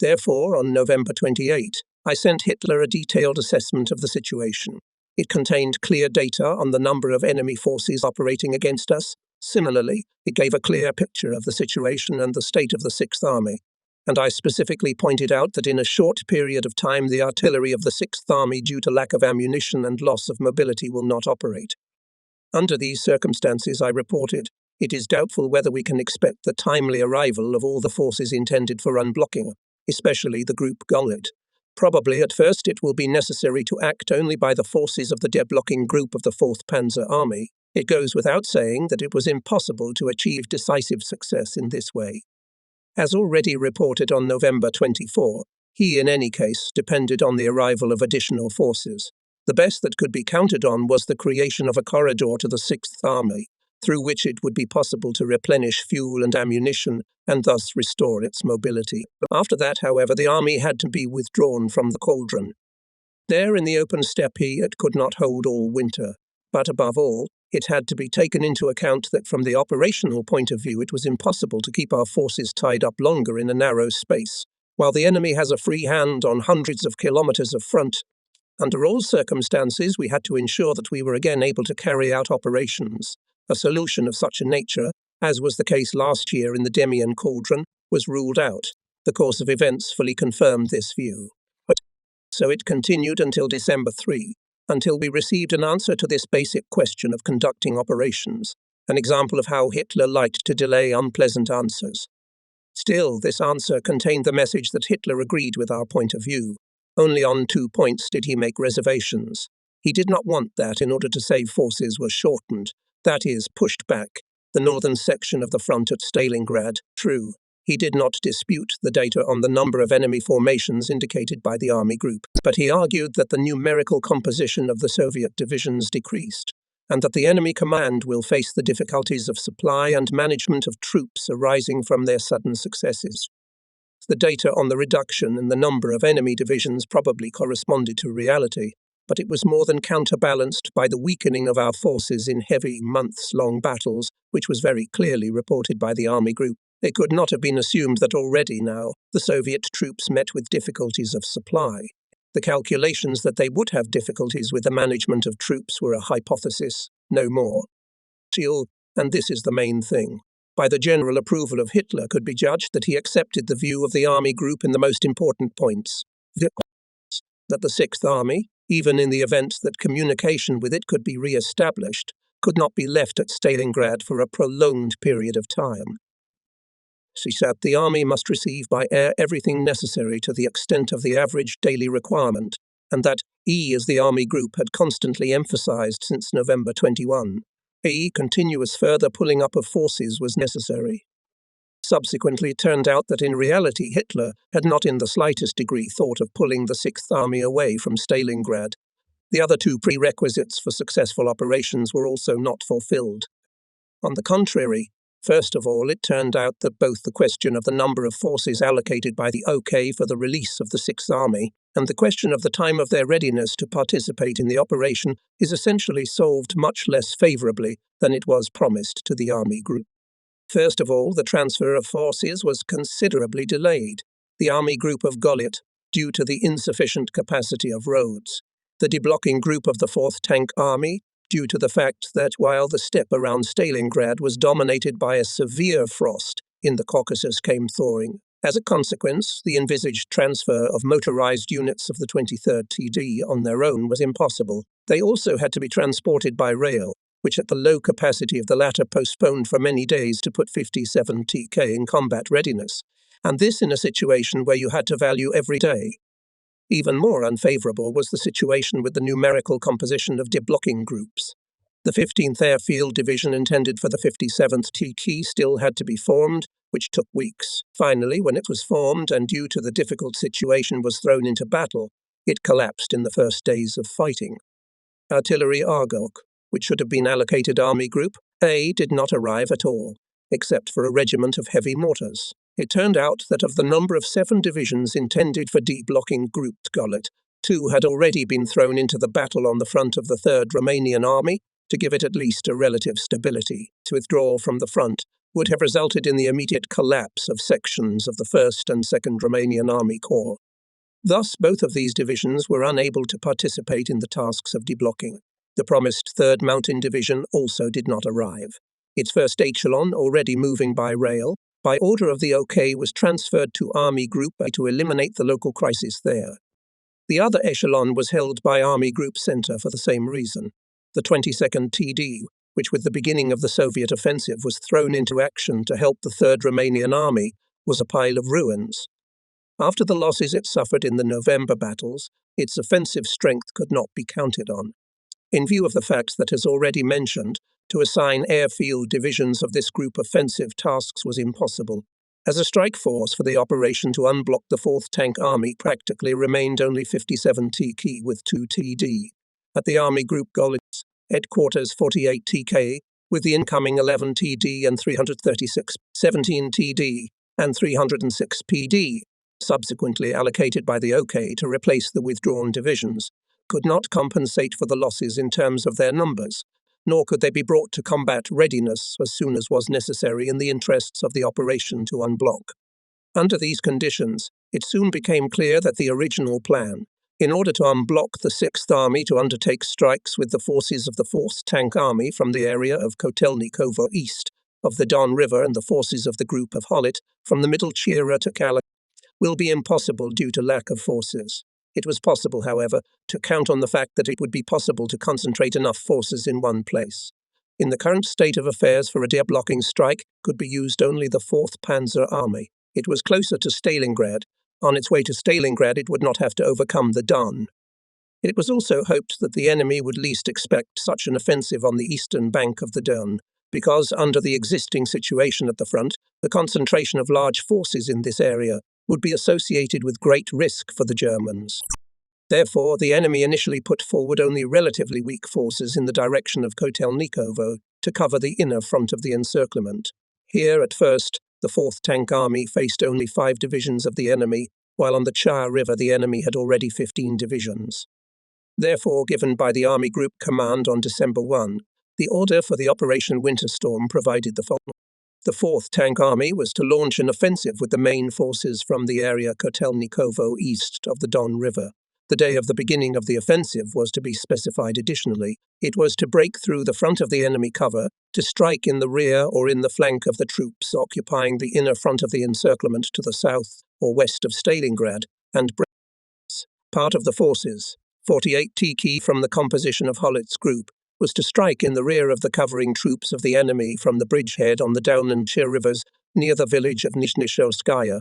Therefore, on November 28, I sent Hitler a detailed assessment of the situation. It contained clear data on the number of enemy forces operating against us. Similarly, it gave a clear picture of the situation and the state of the Sixth Army. And I specifically pointed out that in a short period of time the artillery of the Sixth Army, due to lack of ammunition and loss of mobility, will not operate. Under these circumstances, I reported, it is doubtful whether we can expect the timely arrival of all the forces intended for unblocking, especially the group Göring. Probably at first it will be necessary to act only by the forces of the deblocking group of the 4th Panzer Army. It goes without saying that it was impossible to achieve decisive success in this way. As already reported on November 24, he in any case depended on the arrival of additional forces. The best that could be counted on was the creation of a corridor to the 6th Army, through which it would be possible to replenish fuel and ammunition and thus restore its mobility. After that, however, the army had to be withdrawn from the cauldron. There in the open steppe it could not hold all winter, but above all, it had to be taken into account that from the operational point of view it was impossible to keep our forces tied up longer in a narrow space, while the enemy has a free hand on hundreds of kilometers of front. Under all circumstances, we had to ensure that we were again able to carry out operations. A solution of such a nature, as was the case last year in the Demian Cauldron, was ruled out. The course of events fully confirmed this view. So it continued until December 3, until we received an answer to this basic question of conducting operations, an example of how Hitler liked to delay unpleasant answers. Still, this answer contained the message that Hitler agreed with our point of view. Only on 2 points did he make reservations. He did not want that, in order to save forces, was shortened, that is, pushed back, the northern section of the front at Stalingrad. True, he did not dispute the data on the number of enemy formations indicated by the army group, but he argued that the numerical composition of the Soviet divisions decreased, and that the enemy command will face the difficulties of supply and management of troops arising from their sudden successes. The data on the reduction in the number of enemy divisions probably corresponded to reality, but it was more than counterbalanced by the weakening of our forces in heavy, months-long battles, which was very clearly reported by the army group. It could not have been assumed that already now the Soviet troops met with difficulties of supply. The calculations that they would have difficulties with the management of troops were a hypothesis, no more. And this is the main thing. By the general approval of Hitler could be judged that he accepted the view of the army group in the most important points. That the Sixth Army, even in the event that communication with it could be re-established, could not be left at Stalingrad for a prolonged period of time. She said the army must receive by air everything necessary to the extent of the average daily requirement, and that as the army group had constantly emphasized since November 21, continuous further pulling up of forces was necessary. Subsequently, it turned out that in reality Hitler had not in the slightest degree thought of pulling the Sixth Army away from Stalingrad. The other two prerequisites for successful operations were also not fulfilled. On the contrary, first of all, it turned out that both the question of the number of forces allocated by the OK for the release of the Sixth Army and the question of the time of their readiness to participate in the operation is essentially solved much less favorably than it was promised to the army group. First of all, the transfer of forces was considerably delayed. The army group of Göring, due to the insufficient capacity of roads. The deblocking group of the 4th Tank Army, due to the fact that while the steppe around Stalingrad was dominated by a severe frost, in the Caucasus came thawing. As a consequence, the envisaged transfer of motorized units of the 23rd TD on their own was impossible. They also had to be transported by rail, which at the low capacity of the latter postponed for many days to put 57 TK in combat readiness, and this in a situation where you had to value every day. Even more unfavorable was the situation with the numerical composition of deblocking groups. The 15th Airfield Division intended for the 57th TK still had to be formed, which took weeks. Finally, when it was formed and due to the difficult situation was thrown into battle, it collapsed in the first days of fighting. Artillery Argok, which should have been allocated Army Group A, did not arrive at all, except for a regiment of heavy mortars. It turned out that of the number of 7 divisions intended for de-blocking Group Gullet, 2 had already been thrown into the battle on the front of the 3rd Romanian Army to give it at least a relative stability. To withdraw from the front would have resulted in the immediate collapse of sections of the 1st and 2nd Romanian Army Corps. Thus, both of these divisions were unable to participate in the tasks of deblocking. The promised 3rd Mountain Division also did not arrive. Its first echelon, already moving by rail, by order of the OK, was transferred to Army Group A to eliminate the local crisis there. The other echelon was held by Army Group Center for the same reason. The 22nd TD, which with the beginning of the Soviet offensive was thrown into action to help the 3rd Romanian Army, was a pile of ruins. After the losses it suffered in the November battles, its offensive strength could not be counted on. In view of the facts that as already mentioned, to assign airfield divisions of this group offensive tasks was impossible. As a strike force for the operation to unblock the 4th Tank Army practically remained only 57 TK with 2 TD. At the Army Group Golitz, headquarters 48 TK, with the incoming 11 TD and 336, 17 TD, and 306 PD, subsequently allocated by the OK to replace the withdrawn divisions, could not compensate for the losses in terms of their numbers, nor could they be brought to combat readiness as soon as was necessary in the interests of the operation to unblock. Under these conditions, it soon became clear that the original plan, in order to unblock the 6th Army to undertake strikes with the forces of the 4th Tank Army from the area of Kotelnikovo east of the Don River and the forces of the group of Holit from the middle Chir to Kalak, will be impossible due to lack of forces. It was possible, however, to count on the fact that it would be possible to concentrate enough forces in one place. In the current state of affairs, for a deblocking strike could be used only the 4th Panzer Army. It was closer to Stalingrad. On its way to Stalingrad, it would not have to overcome the Don. It was also hoped that the enemy would least expect such an offensive on the eastern bank of the Don, because under the existing situation at the front, the concentration of large forces in this area would be associated with great risk for the Germans. Therefore, the enemy initially put forward only relatively weak forces in the direction of Kotelnikovo to cover the inner front of the encirclement. Here, at first, the 4th Tank Army faced only 5 divisions of the enemy, while on the Chir River the enemy had already 15 divisions. Therefore, given by the Army Group Command on December 1, the order for the Operation Winterstorm provided the following. The 4th Tank Army was to launch an offensive with the main forces from the area Kotelnikovo east of the Don River. The day of the beginning of the offensive was to be specified additionally. It was to break through the front of the enemy cover, to strike in the rear or in the flank of the troops occupying the inner front of the encirclement to the south or west of Stalingrad, and break part of the forces, 48 TK from the composition of Hollitz's group, was to strike in the rear of the covering troops of the enemy from the bridgehead on the Don and Chir rivers near the village of Nizhny-Sholskaya.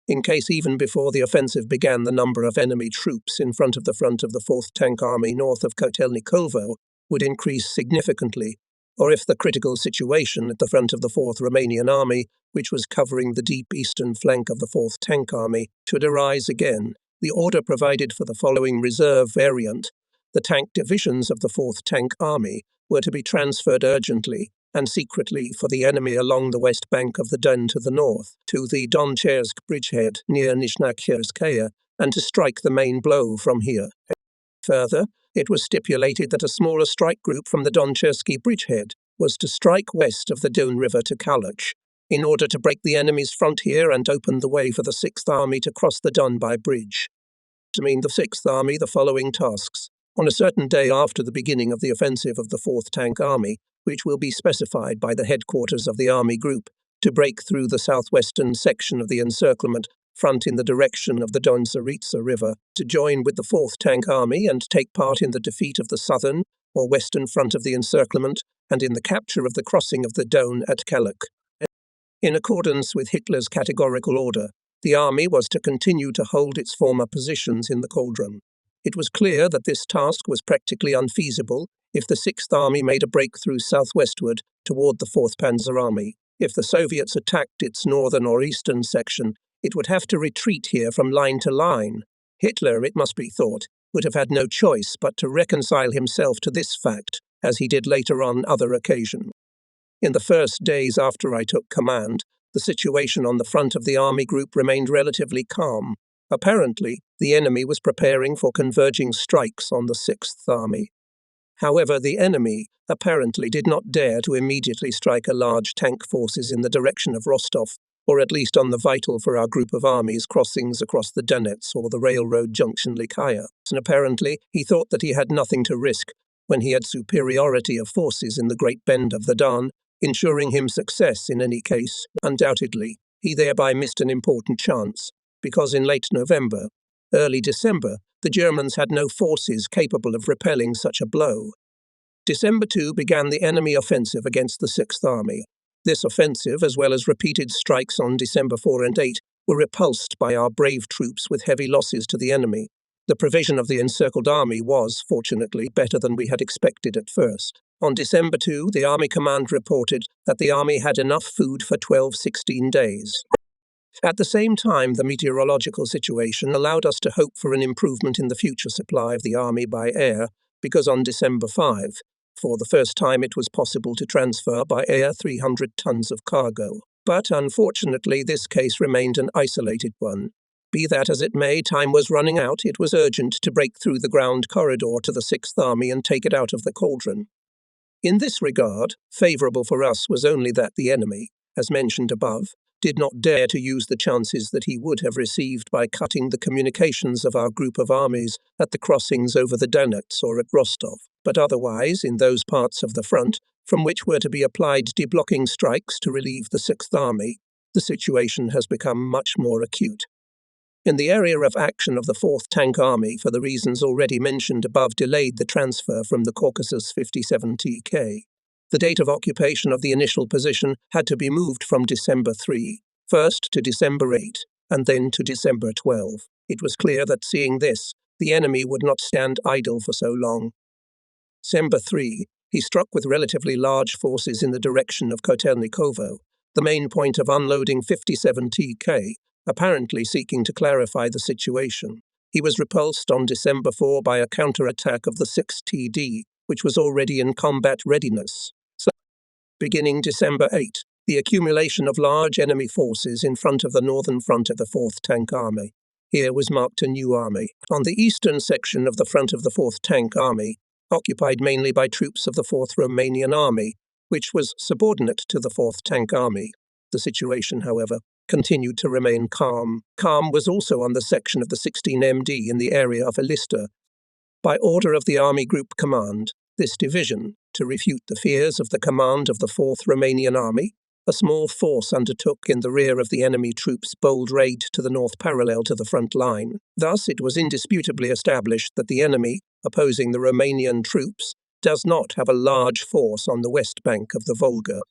In case even before the offensive began, the number of enemy troops in front of the 4th Tank Army north of Kotelnikovo would increase significantly, or if the critical situation at the front of the 4th Romanian Army, which was covering the deep eastern flank of the 4th Tank Army, should arise again, the order provided for the following reserve variant. The tank divisions of the 4th Tank Army were to be transferred urgently and secretly for the enemy along the west bank of the Don to the north, to the Donchersk bridgehead near Nizhny-Sholskaya, and to strike the main blow from here. Further, it was stipulated that a smaller strike group from the Donchersky bridgehead was to strike west of the Don River to Kalach, in order to break the enemy's front here and open the way for the 6th Army to cross the Don by bridge. To mean the 6th Army the following tasks. On a certain day after the beginning of the offensive of the 4th Tank Army, which will be specified by the headquarters of the Army Group, to break through the southwestern section of the encirclement front in the direction of the Don-Tsaritsa River, to join with the 4th Tank Army and take part in the defeat of the southern or western front of the encirclement and in the capture of the crossing of the Don at Kalach. In accordance with Hitler's categorical order, the army was to continue to hold its former positions in the cauldron. It was clear that this task was practically unfeasible if the 6th Army made a breakthrough southwestward toward the 4th Panzer Army. If the Soviets attacked its northern or eastern section, it would have to retreat here from line to line. Hitler, it must be thought, would have had no choice but to reconcile himself to this fact, as he did later on other occasions. In the first days after I took command, the situation on the front of the army group remained relatively calm. Apparently, the enemy was preparing for converging strikes on the 6th Army. However, the enemy apparently did not dare to immediately strike a large tank forces in the direction of Rostov, or at least on the vital for our group of armies crossings across the Donets or the railroad junction Likaya. And apparently, he thought that he had nothing to risk when he had superiority of forces in the Great Bend of the Don, ensuring him success in any case. Undoubtedly, he thereby missed an important chance, because in late November, early December, the Germans had no forces capable of repelling such a blow. December 2 began the enemy offensive against the 6th Army. This offensive, as well as repeated strikes on December 4 and 8, were repulsed by our brave troops with heavy losses to the enemy. The provision of the encircled army was, fortunately, better than we had expected at first. On December 2, the Army Command reported that the army had enough food for 12-16 days. At the same time, the meteorological situation allowed us to hope for an improvement in the future supply of the army by air, because on December 5, for the first time it was possible to transfer by air 300 tons of cargo. But unfortunately, this case remained an isolated one. Be that as it may, time was running out. It was urgent to break through the ground corridor to the 6th Army and take it out of the cauldron. In this regard, favourable for us was only that the enemy, as mentioned above, did not dare to use the chances that he would have received by cutting the communications of our group of armies at the crossings over the Donets or at Rostov. But otherwise, in those parts of the front from which were to be applied deblocking strikes to relieve the 6th Army, the situation has become much more acute. In the area of action of the 4th Tank Army, for the reasons already mentioned above, delayed the transfer from the Caucasus 57 TK. The date of occupation of the initial position had to be moved from December 3, first to December 8, and then to December 12. It was clear that seeing this, the enemy would not stand idle for so long. December 3, he struck with relatively large forces in the direction of Kotelnikovo, the main point of unloading 57 TK, apparently seeking to clarify the situation. He was repulsed on December 4 by a counterattack of the 6th TD, which was already in combat readiness. Beginning December 8, the accumulation of large enemy forces in front of the northern front of the 4th Tank Army. Here was marked a new army. On the eastern section of the front of the 4th Tank Army, occupied mainly by troops of the 4th Romanian Army, which was subordinate to the 4th Tank Army. The situation, however, continued to remain calm. Calm was also on the section of the 16 MD in the area of Elista. By order of the Army Group Command, this division, to refute the fears of the command of the 4th Romanian Army, a small force undertook in the rear of the enemy troops bold raid to the north parallel to the front line. Thus it was indisputably established that the enemy, opposing the Romanian troops, does not have a large force on the west bank of the Volga.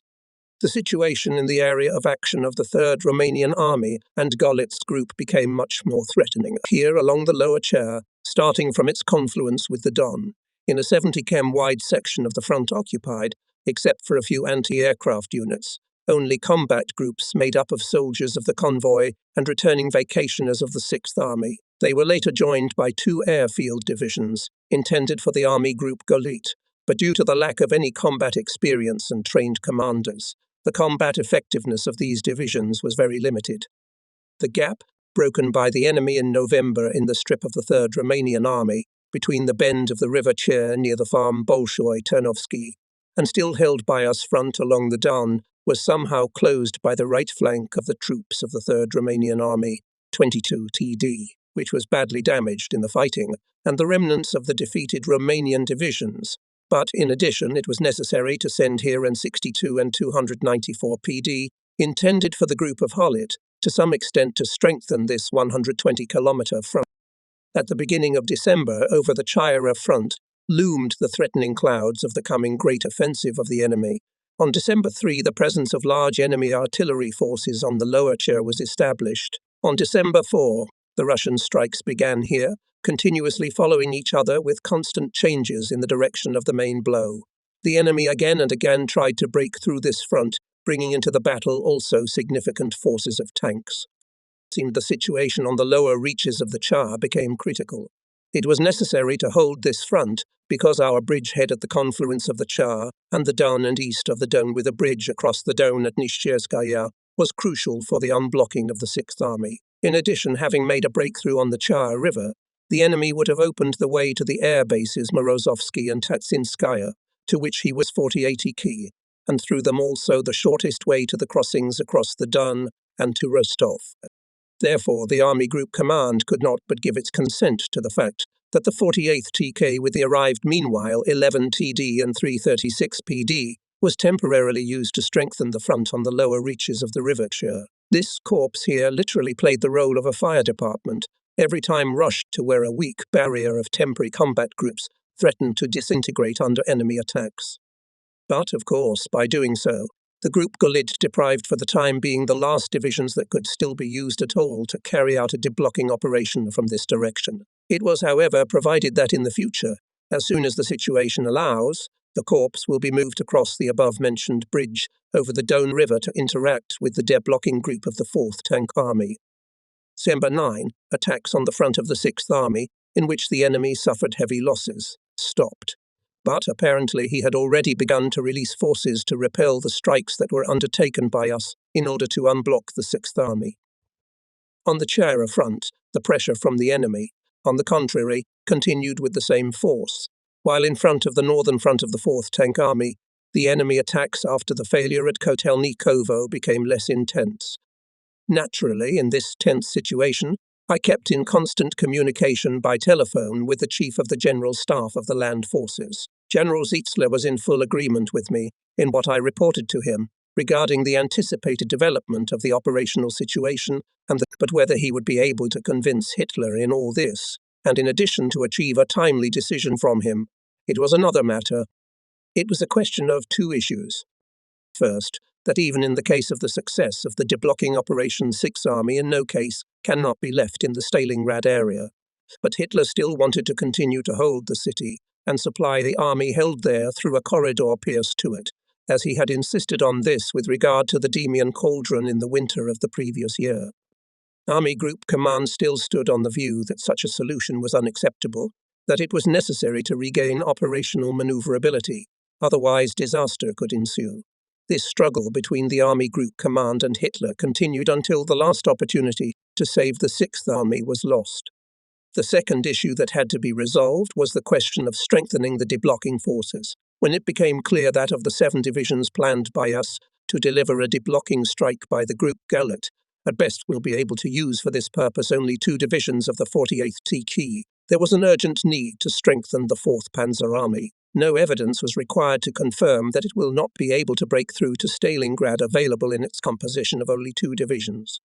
The situation in the area of action of the 3rd Romanian Army and Golits's group became much more threatening. Here, along the lower Chir, starting from its confluence with the Don, in a 70 km wide section of the front occupied, except for a few anti-aircraft units, only combat groups made up of soldiers of the convoy and returning vacationers of the 6th Army. They were later joined by 2 airfield divisions, intended for the Army Group Golit, but due to the lack of any combat experience and trained commanders, the combat effectiveness of these divisions was very limited. The gap, broken by the enemy in November in the strip of the 3rd Romanian Army, between the bend of the river Chir near the farm Bolshoi-Ternovsky, and still held by us front along the Don, was somehow closed by the right flank of the troops of the 3rd Romanian Army, 22 TD, which was badly damaged in the fighting, and the remnants of the defeated Romanian divisions. But in addition, it was necessary to send here an 62 and 294 PD, intended for the group of Hollet, to some extent to strengthen this 120-kilometre front. At the beginning of December, over the Chir front, loomed the threatening clouds of the coming great offensive of the enemy. On December 3, the presence of large enemy artillery forces on the lower Chir was established. On December 4, The Russian strikes began here, continuously following each other with constant changes in the direction of the main blow. The enemy again and again tried to break through this front, bringing into the battle also significant forces of tanks. It seemed the situation on the lower reaches of the Chir became critical. It was necessary to hold this front because our bridgehead at the confluence of the Chir and the Don and east of the Don with a bridge across the Don at Nishchirskaya was crucial for the unblocking of the Sixth Army. In addition, having made a breakthrough on the Chir River, the enemy would have opened the way to the air bases Morozovsky and Tatsinskaya, to which he was 4080 key, and through them also the shortest way to the crossings across the Don and to Rostov. Therefore, the Army Group Command could not but give its consent to the fact that the 48th TK with the arrived meanwhile 11 TD and 336 PD was temporarily used to strengthen the front on the lower reaches of the River Chir. This corps here literally played the role of a fire department, every time rushed to where a weak barrier of temporary combat groups threatened to disintegrate under enemy attacks. But, of course, by doing so, the Group Golid deprived for the time being the last divisions that could still be used at all to carry out a deblocking operation from this direction. It was, however, provided that in the future, as soon as the situation allows, the corps will be moved across the above-mentioned bridge over the Don River to interact with the deblocking group of the 4th Tank Army. December 9, attacks on the front of the 6th Army, in which the enemy suffered heavy losses, stopped. But apparently he had already begun to release forces to repel the strikes that were undertaken by us in order to unblock the 6th Army. On the Chir front, the pressure from the enemy, on the contrary, continued with the same force, while in front of the northern front of the 4th Tank Army, the enemy attacks after the failure at Kotelnikovo became less intense. Naturally, in this tense situation, I kept in constant communication by telephone with the Chief of the General Staff of the Land Forces. General Zietzler was in full agreement with me in what I reported to him regarding the anticipated development of the operational situation but whether he would be able to convince Hitler in all this, and in addition to achieve a timely decision from him, it was another matter. It was a question of two issues. First, that even in the case of the success of the deblocking Operation 6 Army in no case cannot be left in the Stalingrad area. But Hitler still wanted to continue to hold the city and supply the army held there through a corridor pierced to it, as he had insisted on this with regard to the Demian Cauldron in the winter of the previous year. Army Group Command still stood on the view that such a solution was unacceptable, that it was necessary to regain operational maneuverability, otherwise disaster could ensue. This struggle between the Army Group Command and Hitler continued until the last opportunity to save the 6th Army was lost. The second issue that had to be resolved was the question of strengthening the deblocking forces. When it became clear that of the 7 divisions planned by us to deliver a deblocking strike by the Group Gallet, at best we'll be able to use for this purpose only 2 divisions of the 48th TK, there was an urgent need to strengthen the 4th Panzer Army. No evidence was required to confirm that it will not be able to break through to Stalingrad available in its composition of only 2 divisions.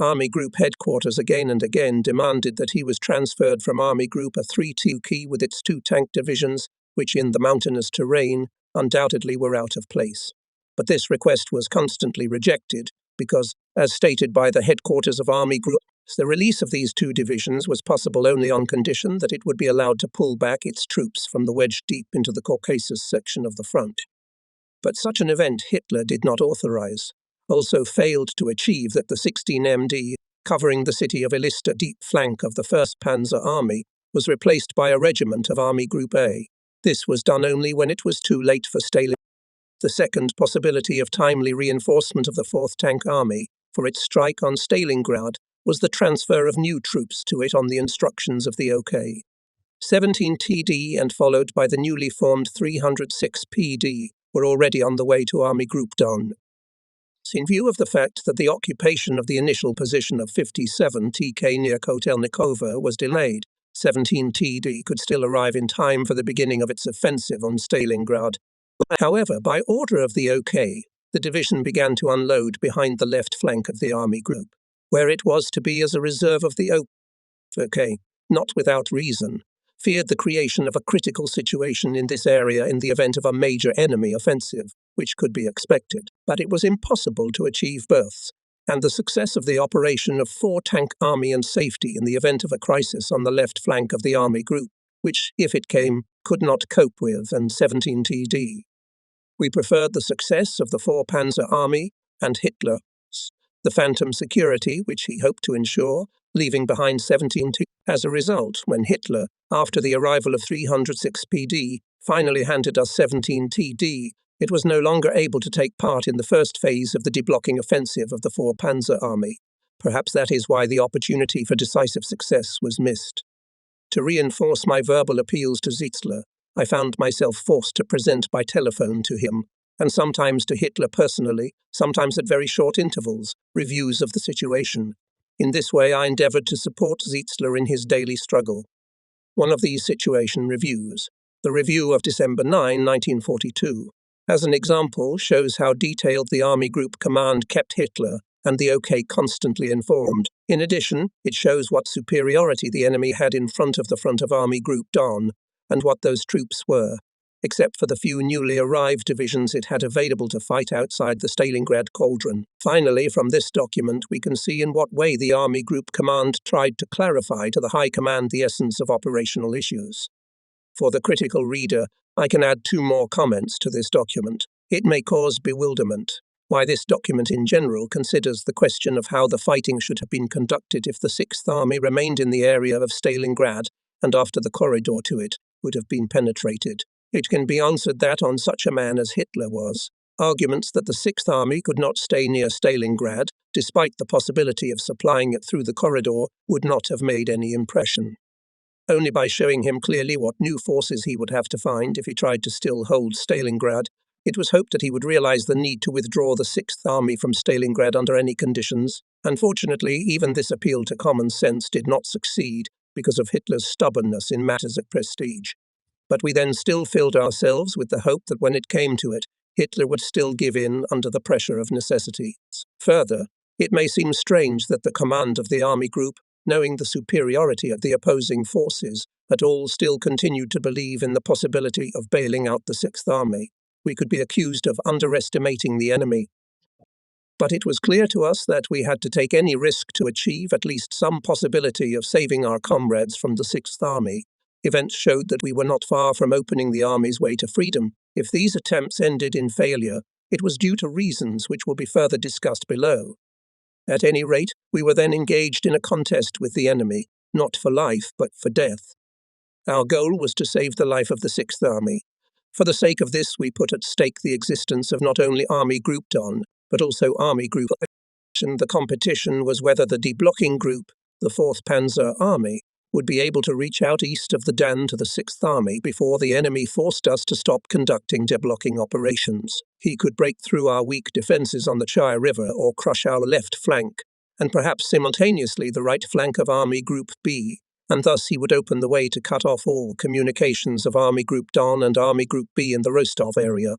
Army Group Headquarters again and again demanded that he was transferred from Army Group a 3 TK with its 2 tank divisions, which in the mountainous terrain undoubtedly were out of place. But this request was constantly rejected because, as stated by the headquarters of Army Group, the release of these 2 divisions was possible only on condition that it would be allowed to pull back its troops from the wedge deep into the Caucasus section of the front. But such an event Hitler did not authorize, also failed to achieve that the 16 MD, covering the city of Elista deep flank of the 1st Panzer Army, was replaced by a regiment of Army Group A. This was done only when it was too late for Stalingrad. The second possibility of timely reinforcement of the 4th Tank Army for its strike on Stalingrad was the transfer of new troops to it on the instructions of the OK. 17 TD and followed by the newly formed 306 PD were already on the way to Army Group Don. In view of the fact that the occupation of the initial position of 57 TK near Kotelnikova was delayed, 17 TD could still arrive in time for the beginning of its offensive on Stalingrad. However, by order of the OK, the division began to unload behind the left flank of the Army Group, where it was to be as a reserve of the OK, not without reason, feared the creation of a critical situation in this area in the event of a major enemy offensive, which could be expected. But it was impossible to achieve both, and the success of the operation of 4-tank army and safety in the event of a crisis on the left flank of the army group, which, if it came, could not cope with, and 17 TD. We preferred the success of the 4 Panzer Army and Hitler's, the phantom security which he hoped to ensure, leaving behind 17 TD. As a result, when Hitler, after the arrival of 306 PD, finally handed us 17 TD, it was no longer able to take part in the first phase of the deblocking offensive of the 4 Panzer Army. Perhaps that is why the opportunity for decisive success was missed. To reinforce my verbal appeals to Zitzler, I found myself forced to present by telephone to him, and sometimes to Hitler personally, sometimes at very short intervals, reviews of the situation. In this way I endeavoured to support Zitzler in his daily struggle. One of these situation reviews, the review of December 9, 1942, as an example, shows how detailed the Army Group Command kept Hitler and the OK constantly informed. In addition, it shows what superiority the enemy had in front of the front of Army Group Don, and what those troops were, except for the few newly arrived divisions it had available to fight outside the Stalingrad cauldron. Finally, from this document, we can see in what way the Army Group Command tried to clarify to the High Command the essence of operational issues. For the critical reader, I can add 2 more comments to this document. It may cause bewilderment why this document in general considers the question of how the fighting should have been conducted if the 6th Army remained in the area of Stalingrad and after the corridor to it would have been penetrated. It can be answered that on such a man as Hitler was, arguments that the 6th Army could not stay near Stalingrad, despite the possibility of supplying it through the corridor, would not have made any impression. Only by showing him clearly what new forces he would have to find if he tried to still hold Stalingrad, it was hoped that he would realize the need to withdraw the 6th Army from Stalingrad under any conditions. Unfortunately, even this appeal to common sense did not succeed because of Hitler's stubbornness in matters of prestige. But we then still filled ourselves with the hope that when it came to it, Hitler would still give in under the pressure of necessity. Further, it may seem strange that the command of the army group, knowing the superiority of the opposing forces, at all still continued to believe in the possibility of bailing out the 6th Army. We could be accused of underestimating the enemy. But it was clear to us that we had to take any risk to achieve at least some possibility of saving our comrades from the 6th Army. Events showed that we were not far from opening the Army's way to freedom. If these attempts ended in failure, it was due to reasons which will be further discussed below. At any rate, we were then engaged in a contest with the enemy, not for life, but for death. Our goal was to save the life of the 6th Army. For the sake of this, we put at stake the existence of not only Army Group Don, but also Army Group. The competition was whether the deblocking group, the 4th Panzer Army, would be able to reach out east of the Dan to the 6th Army before the enemy forced us to stop conducting deblocking operations. He could break through our weak defences on the Chir River or crush our left flank, and perhaps simultaneously the right flank of Army Group B, and thus he would open the way to cut off all communications of Army Group Don and Army Group B in the Rostov area.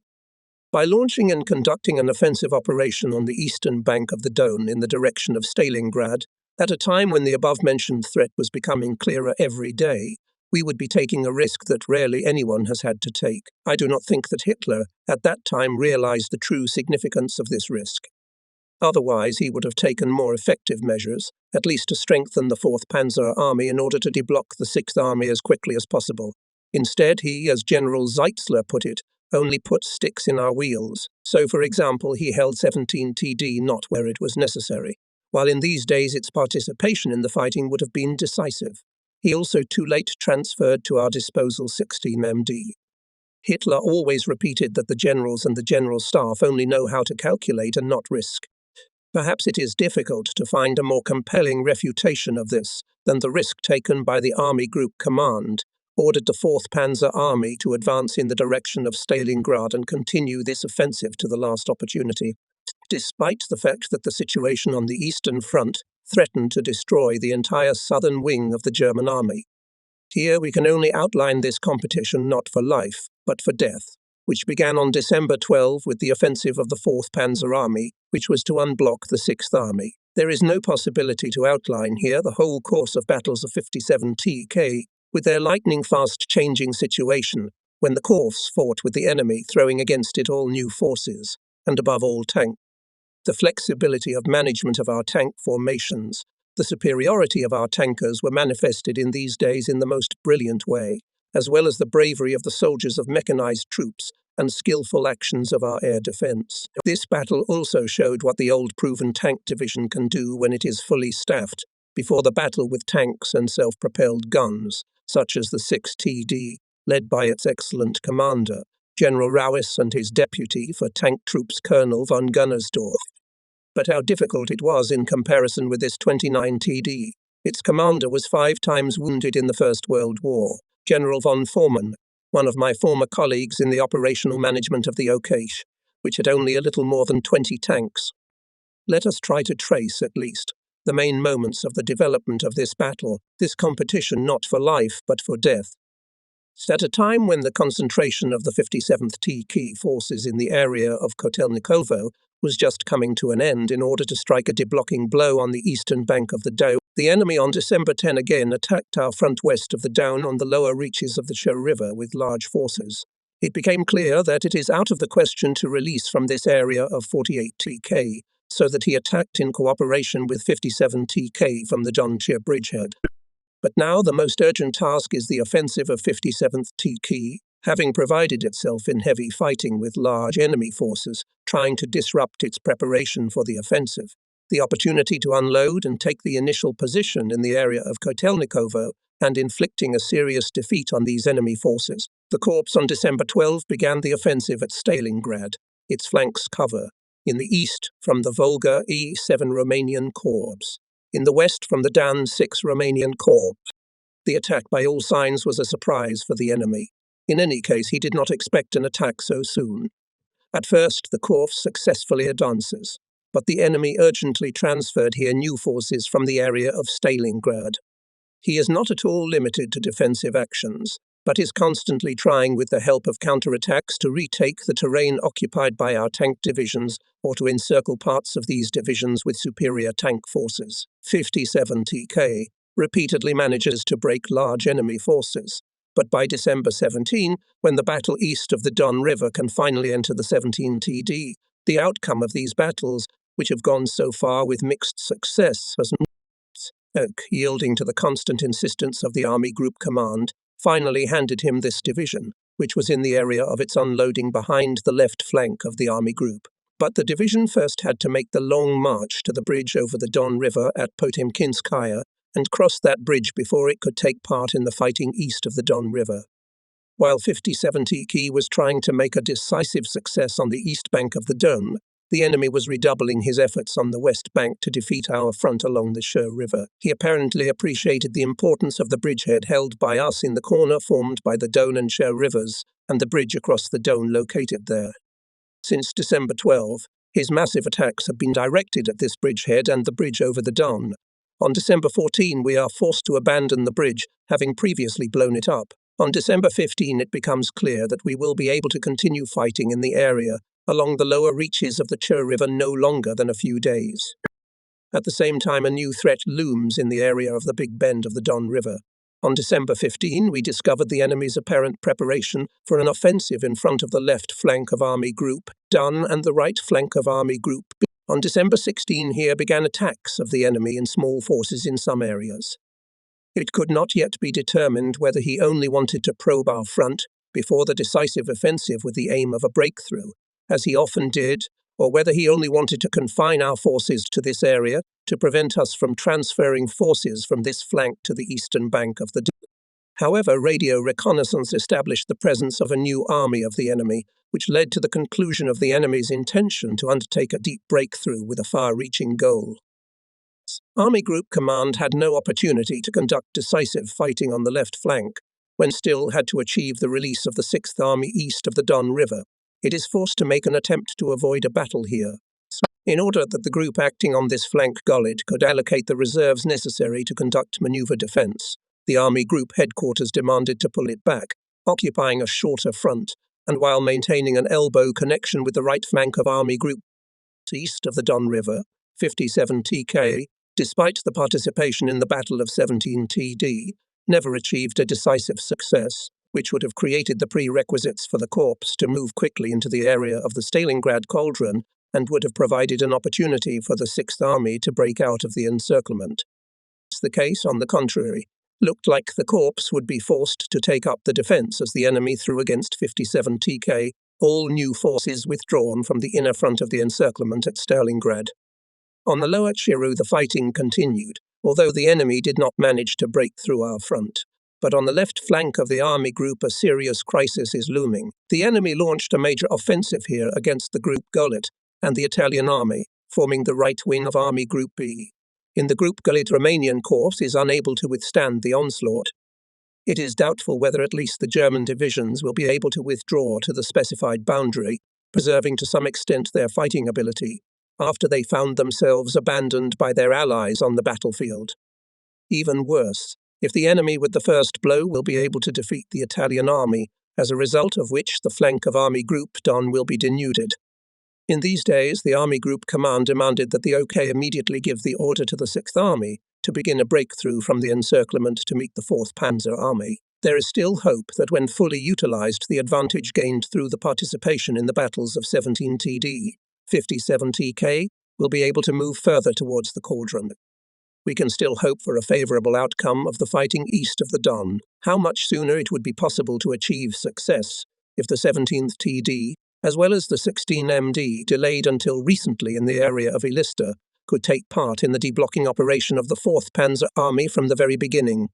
By launching and conducting an offensive operation on the eastern bank of the Don in the direction of Stalingrad, at a time when the above-mentioned threat was becoming clearer every day, we would be taking a risk that rarely anyone has had to take. I do not think that Hitler, at that time, realized the true significance of this risk. Otherwise, he would have taken more effective measures, at least to strengthen the 4th Panzer Army in order to deblock the 6th Army as quickly as possible. Instead, he, as General Zitzler put it, only put sticks in our wheels. So, for example, he held 17 TD not where it was necessary, while in these days its participation in the fighting would have been decisive. He also too late transferred to our disposal 16 MD. Hitler always repeated that the generals and the general staff only know how to calculate and not risk. Perhaps it is difficult to find a more compelling refutation of this than the risk taken by the Army Group Command, ordered the 4th Panzer Army to advance in the direction of Stalingrad and continue this offensive to the last opportunity, despite the fact that the situation on the Eastern Front threatened to destroy the entire southern wing of the German army. Here we can only outline this competition not for life, but for death, which began on December 12 with the offensive of the 4th Panzer Army, which was to unblock the 6th Army. There is no possibility to outline here the whole course of battles of 57 TK, with their lightning-fast changing situation, when the Corps fought with the enemy, throwing against it all new forces, and above all tanks. the flexibility of management of our tank formations, the superiority of our tankers were manifested in these days in the most brilliant way, as well as the bravery of the soldiers of mechanized troops and skillful actions of our air defense. This battle also showed what the old proven tank division can do when it is fully staffed, before the battle with tanks and self-propelled guns, such as the 6TD, led by its excellent commander, General Rauis, and his deputy for tank troops, Colonel von Gunnersdorf. But how difficult it was in comparison with this 29TD. Its commander was 5 times wounded in the First World War, General von Foreman, one of my former colleagues in the operational management of the Okash, which had only a little more than 20 tanks. Let us try to trace, at least, the main moments of the development of this battle, this competition not for life but for death. At a time when the concentration of the 57th TK forces in the area of Kotelnikovo was just coming to an end in order to strike a deblocking blow on the eastern bank of the Don, the enemy on December 10 again attacked our front west of the Don on the lower reaches of the Chir River with large forces. It became clear that it is out of the question to release from this area of 48 TK, so that he attacked in cooperation with 57 TK from the Don-Chir bridgehead. But now the most urgent task is the offensive of 57th TK, having provided itself in heavy fighting with large enemy forces, trying to disrupt its preparation for the offensive. The opportunity to unload and take the initial position in the area of Kotelnikovo and inflicting a serious defeat on these enemy forces. The Corps on December 12 began the offensive at Stalingrad, its flanks cover. In the east, from the Volga, E7 Romanian Corps. In the west, from the Don, 6 Romanian Corps. The attack by all signs was a surprise for the enemy. In any case, he did not expect an attack so soon. At first, the Corps successfully advances, but the enemy urgently transferred here new forces from the area of Stalingrad. He is not at all limited to defensive actions, but is constantly trying with the help of counterattacks to retake the terrain occupied by our tank divisions or to encircle parts of these divisions with superior tank forces. 57 TK repeatedly manages to break large enemy forces, but by December 17, when the battle east of the Don River can finally enter the 17 TD, the outcome of these battles, which have gone so far with mixed success, has yielding to the constant insistence of the Army Group Command, finally handed him this division, which was in the area of its unloading behind the left flank of the Army Group. But the division first had to make the long march to the bridge over the Don River at Potemkinskaya and cross that bridge before it could take part in the fighting east of the Don River. While 57 TK was trying to make a decisive success on the east bank of the Don, the enemy was redoubling his efforts on the west bank to defeat our front along the Chir River. He apparently appreciated the importance of the bridgehead held by us in the corner formed by the Don and Chir rivers and the bridge across the Don located there. Since December 12, his massive attacks have been directed at this bridgehead and the bridge over the Don. On December 14, we are forced to abandon the bridge, having previously blown it up. On December 15, it becomes clear that we will be able to continue fighting in the area along the lower reaches of the Chir River no longer than a few days. At the same time, a new threat looms in the area of the Big Bend of the Don River. On December 15, we discovered the enemy's apparent preparation for an offensive in front of the left flank of Army Group Don and the right flank of Army Group B. On December 16, here began attacks of the enemy in small forces in some areas. It could not yet be determined whether he only wanted to probe our front before the decisive offensive with the aim of a breakthrough, as he often did, or whether he only wanted to confine our forces to this area to prevent us from transferring forces from this flank to the eastern bank of the Don. However, radio reconnaissance established the presence of a new army of the enemy, which led to the conclusion of the enemy's intention to undertake a deep breakthrough with a far-reaching goal. Army Group Command had no opportunity to conduct decisive fighting on the left flank, when still had to achieve the release of the 6th Army east of the Don River. It is forced to make an attempt to avoid a battle here, in order that the group acting on this flank gullet could allocate the reserves necessary to conduct maneuver defense. The Army Group headquarters demanded to pull it back, occupying a shorter front, and while maintaining an elbow connection with the right flank of Army Group east of the Don River, 57 TK, despite the participation in the Battle of 17 TD, never achieved a decisive success, which would have created the prerequisites for the Corps to move quickly into the area of the Stalingrad cauldron and would have provided an opportunity for the Sixth Army to break out of the encirclement. The case, on the contrary, looked like the Corps would be forced to take up the defence as the enemy threw against 57 TK, all new forces withdrawn from the inner front of the encirclement at Stalingrad. On the lower Chir the fighting continued, although the enemy did not manage to break through our front. But on the left flank of the army group a serious crisis is looming. The enemy launched a major offensive here against the Group Göring and the Italian army, forming the right wing of Army Group B. In the Group Göring, Romanian Corps is unable to withstand the onslaught. It is doubtful whether at least the German divisions will be able to withdraw to the specified boundary, preserving to some extent their fighting ability, after they found themselves abandoned by their allies on the battlefield. Even worse, if the enemy with the first blow will be able to defeat the Italian army, as a result of which the flank of Army Group Don will be denuded. In these days, the Army Group Command demanded that the OK immediately give the order to the Sixth Army to begin a breakthrough from the encirclement to meet the 4th Panzer Army. There is still hope that when fully utilized, the advantage gained through the participation in the battles of 17 TD, 57 TK, will be able to move further towards the cauldron. We can still hope for a favorable outcome of the fighting east of the Don. How much sooner it would be possible to achieve success if the 17th TD, as well as the 16 MD, delayed until recently in the area of Elista, could take part in the deblocking operation of the 4th Panzer Army from the very beginning.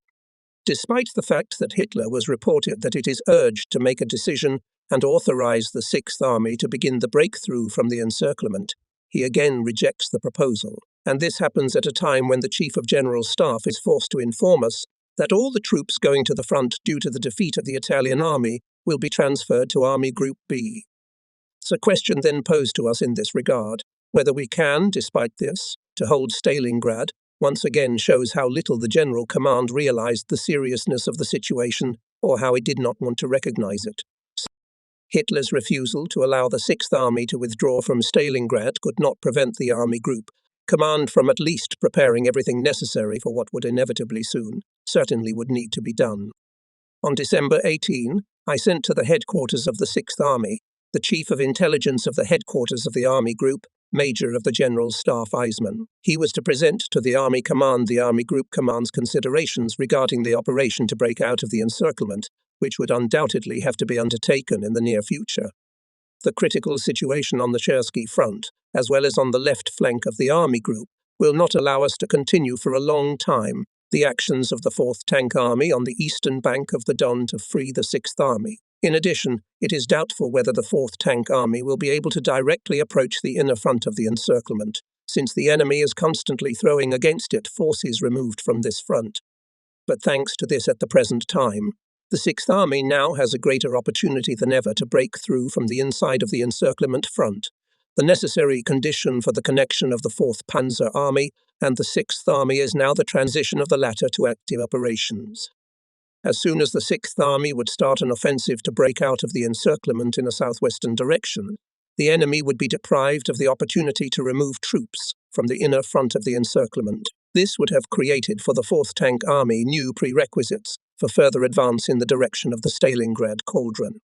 Despite the fact that Hitler was reported that it is urged to make a decision and authorize the 6th Army to begin the breakthrough from the encirclement, he again rejects the proposal, and this happens at a time when the Chief of General Staff is forced to inform us that all the troops going to the front due to the defeat of the Italian army will be transferred to Army Group B. So a question then posed to us in this regard, whether we can, despite this, to hold Stalingrad, once again shows how little the General Command realized the seriousness of the situation, or how it did not want to recognize it. Hitler's refusal to allow the 6th Army to withdraw from Stalingrad could not prevent the Army Group Command from at least preparing everything necessary for what would inevitably certainly would need to be done. On December 18, I sent to the headquarters of the 6th Army the Chief of Intelligence of the headquarters of the Army Group, Major of the General Staff Eisman. He was to present to the Army Command the Army Group Command's considerations regarding the operation to break out of the encirclement, which would undoubtedly have to be undertaken in the near future. The critical situation on the Chersky front, as well as on the left flank of the Army Group, will not allow us to continue for a long time the actions of the 4th Tank Army on the eastern bank of the Don to free the 6th Army. In addition, it is doubtful whether the 4th Tank Army will be able to directly approach the inner front of the encirclement, since the enemy is constantly throwing against it forces removed from this front. But thanks to this at the present time, the 6th Army now has a greater opportunity than ever to break through from the inside of the encirclement front, the necessary condition for the connection of the 4th Panzer Army and the 6th Army is now the transition of the latter to active operations. As soon as the 6th Army would start an offensive to break out of the encirclement in a southwestern direction, the enemy would be deprived of the opportunity to remove troops from the inner front of the encirclement. This would have created for the 4th Tank Army new prerequisites for further advance in the direction of the Stalingrad cauldron.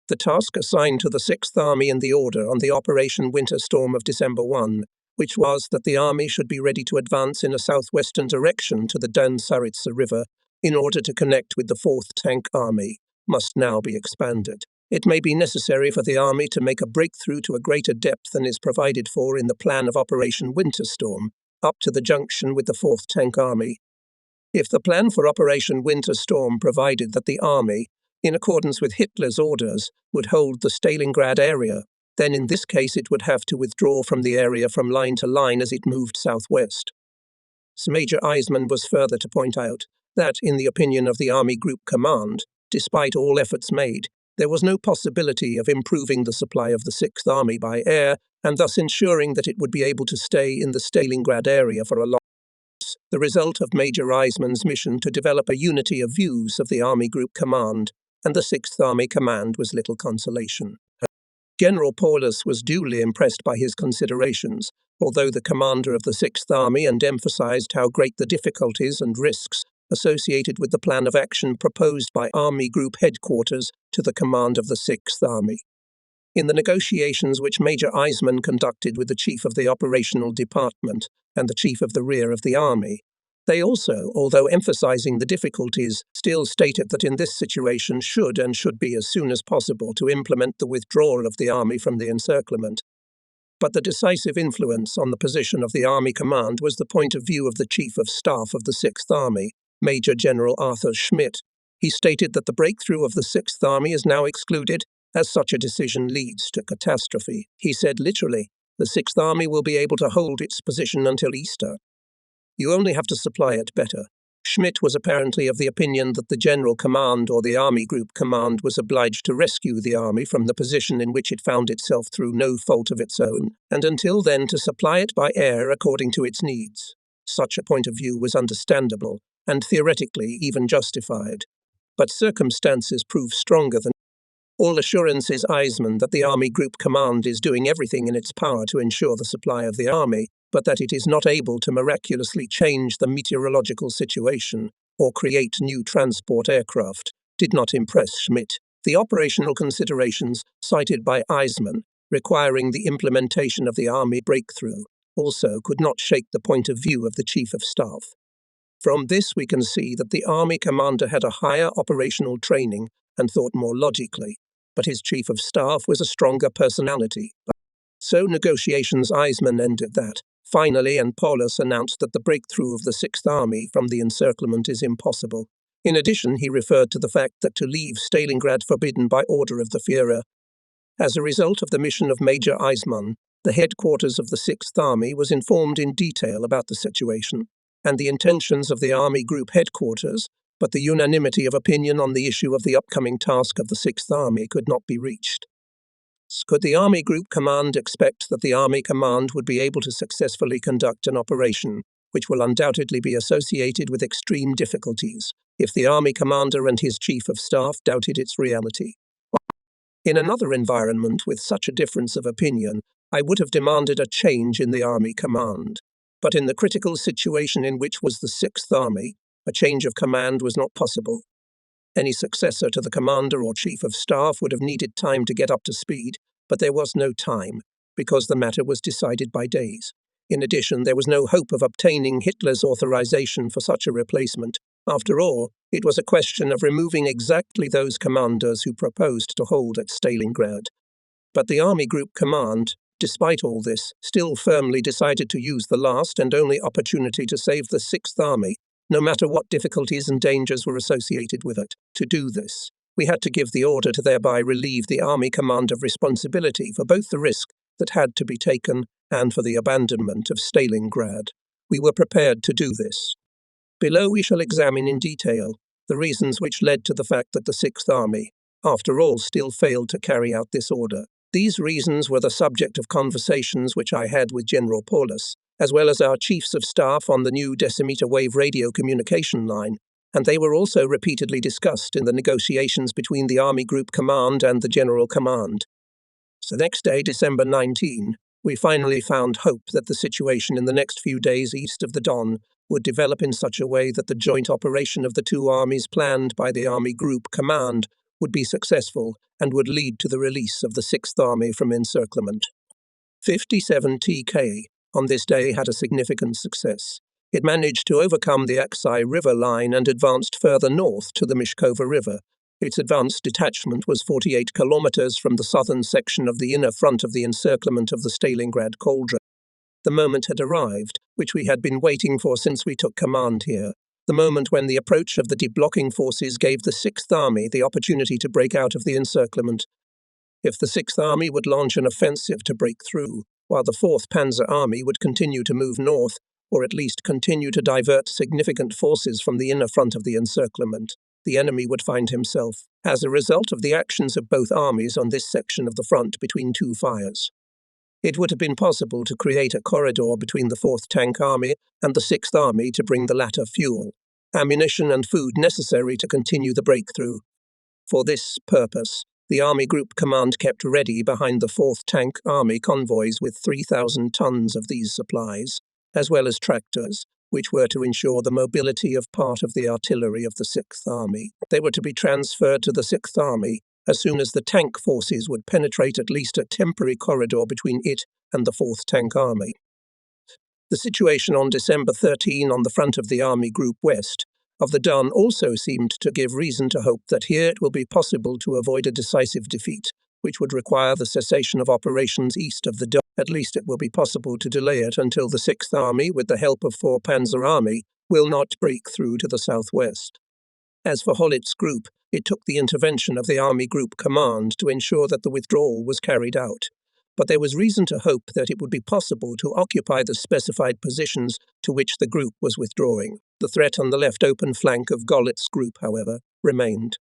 The task assigned to the 6th Army in the order on the Operation Winter Storm of December 1, which was that the army should be ready to advance in a southwestern direction to the Dan-Saritsa River in order to connect with the 4th Tank Army, must now be expanded. It may be necessary for the army to make a breakthrough to a greater depth than is provided for in the plan of Operation Winter Storm, up to the junction with the 4th Tank Army. If the plan for Operation Winter Storm provided that the army, in accordance with Hitler's orders, would hold the Stalingrad area, then in this case it would have to withdraw from the area from line to line as it moved southwest. Major Eisman was further to point out that, in the opinion of the Army Group Command, despite all efforts made, there was no possibility of improving the supply of the 6th Army by air and thus ensuring that it would be able to stay in the Stalingrad area for a long time. The result of Major Eisman's mission to develop a unity of views of the Army Group Command and the 6th Army Command was little consolation. General Paulus was duly impressed by his considerations, although the commander of the 6th Army and emphasized how great the difficulties and risks associated with the plan of action proposed by Army Group Headquarters to the command of the 6th Army. In the negotiations which Major Eisman conducted with the Chief of the Operational Department and the Chief of the Rear of the Army, they also, although emphasizing the difficulties, still stated that in this situation should be as soon as possible to implement the withdrawal of the Army from the encirclement. But the decisive influence on the position of the Army Command was the point of view of the Chief of Staff of the Sixth Army, Major General Arthur Schmidt. He stated that the breakthrough of the Sixth Army is now excluded, as such a decision leads to catastrophe. He said literally, the Sixth Army will be able to hold its position until Easter. You only have to supply it better. Schmidt was apparently of the opinion that the General Command or the Army Group Command was obliged to rescue the Army from the position in which it found itself through no fault of its own, and until then to supply it by air according to its needs. Such a point of view was understandable, and theoretically even justified. But circumstances prove stronger than all assurances Eisman that the Army Group Command is doing everything in its power to ensure the supply of the Army, but that it is not able to miraculously change the meteorological situation or create new transport aircraft, did not impress Schmidt. The operational considerations cited by Eisman, requiring the implementation of the Army breakthrough, also could not shake the point of view of the Chief of Staff. From this we can see that the Army commander had a higher operational training and thought more logically, but his Chief of Staff was a stronger personality. So negotiations Eisman ended that. Finally, and Paulus announced that the breakthrough of the Sixth Army from the encirclement is impossible. In addition, he referred to the fact that to leave Stalingrad forbidden by order of the Führer. As a result of the mission of Major Eisman, the headquarters of the Sixth Army was informed in detail about the situation and the intentions of the Army Group headquarters, but the unanimity of opinion on the issue of the upcoming task of the Sixth Army could not be reached. Could the Army Group Command expect that the Army Command would be able to successfully conduct an operation, which will undoubtedly be associated with extreme difficulties, if the Army Commander and his Chief of Staff doubted its reality? In another environment with such a difference of opinion, I would have demanded a change in the Army Command. But in the critical situation in which was the Sixth Army, a change of command was not possible. Any successor to the commander or chief of staff would have needed time to get up to speed, but there was no time, because the matter was decided by days. In addition, there was no hope of obtaining Hitler's authorization for such a replacement. After all, it was a question of removing exactly those commanders who proposed to hold at Stalingrad. But the Army Group Command, despite all this, still firmly decided to use the last and only opportunity to save the Sixth Army, no matter what difficulties and dangers were associated with it. To do this, we had to give the order to thereby relieve the Army Command of responsibility for both the risk that had to be taken and for the abandonment of Stalingrad. We were prepared to do this. Below we shall examine in detail the reasons which led to the fact that the Sixth Army, after all, still failed to carry out this order. These reasons were the subject of conversations which I had with General Paulus, as well as our chiefs of staff on the new decimeter wave radio communication line, and they were also repeatedly discussed in the negotiations between the Army Group Command and the General Command. So next day, December 19, we finally found hope that the situation in the next few days east of the Don would develop in such a way that the joint operation of the two armies planned by the Army Group Command would be successful and would lead to the release of the Sixth Army from encirclement. 57 TK on this day had a significant success. It managed to overcome the Aksai River line and advanced further north to the Mishkova River. Its advanced detachment was 48 kilometers from the southern section of the inner front of the encirclement of the Stalingrad cauldron. The moment had arrived, which we had been waiting for since we took command here. The moment when the approach of the deblocking forces gave the Sixth Army the opportunity to break out of the encirclement. If the Sixth Army would launch an offensive to break through, while the 4th Panzer Army would continue to move north, or at least continue to divert significant forces from the inner front of the encirclement, the enemy would find himself, as a result of the actions of both armies on this section of the front between two fires. It would have been possible to create a corridor between the 4th Tank Army and the 6th Army to bring the latter fuel, ammunition and food necessary to continue the breakthrough. For this purpose, the Army Group Command kept ready behind the 4th Tank Army convoys with 3,000 tons of these supplies, as well as tractors, which were to ensure the mobility of part of the artillery of the 6th Army. They were to be transferred to the 6th Army, as soon as the tank forces would penetrate at least a temporary corridor between it and the 4th Tank Army. The situation on December 13 on the front of the Army Group West of the Don also seemed to give reason to hope that here it will be possible to avoid a decisive defeat, which would require the cessation of operations east of the Don. At least it will be possible to delay it until the 6th Army, with the help of 4 Panzer Army, will not break through to the southwest. As for Hollett's group, it took the intervention of the Army Group Command to ensure that the withdrawal was carried out. But there was reason to hope that it would be possible to occupy the specified positions to which the group was withdrawing. The threat on the left open flank of Gollett's group, however, remained.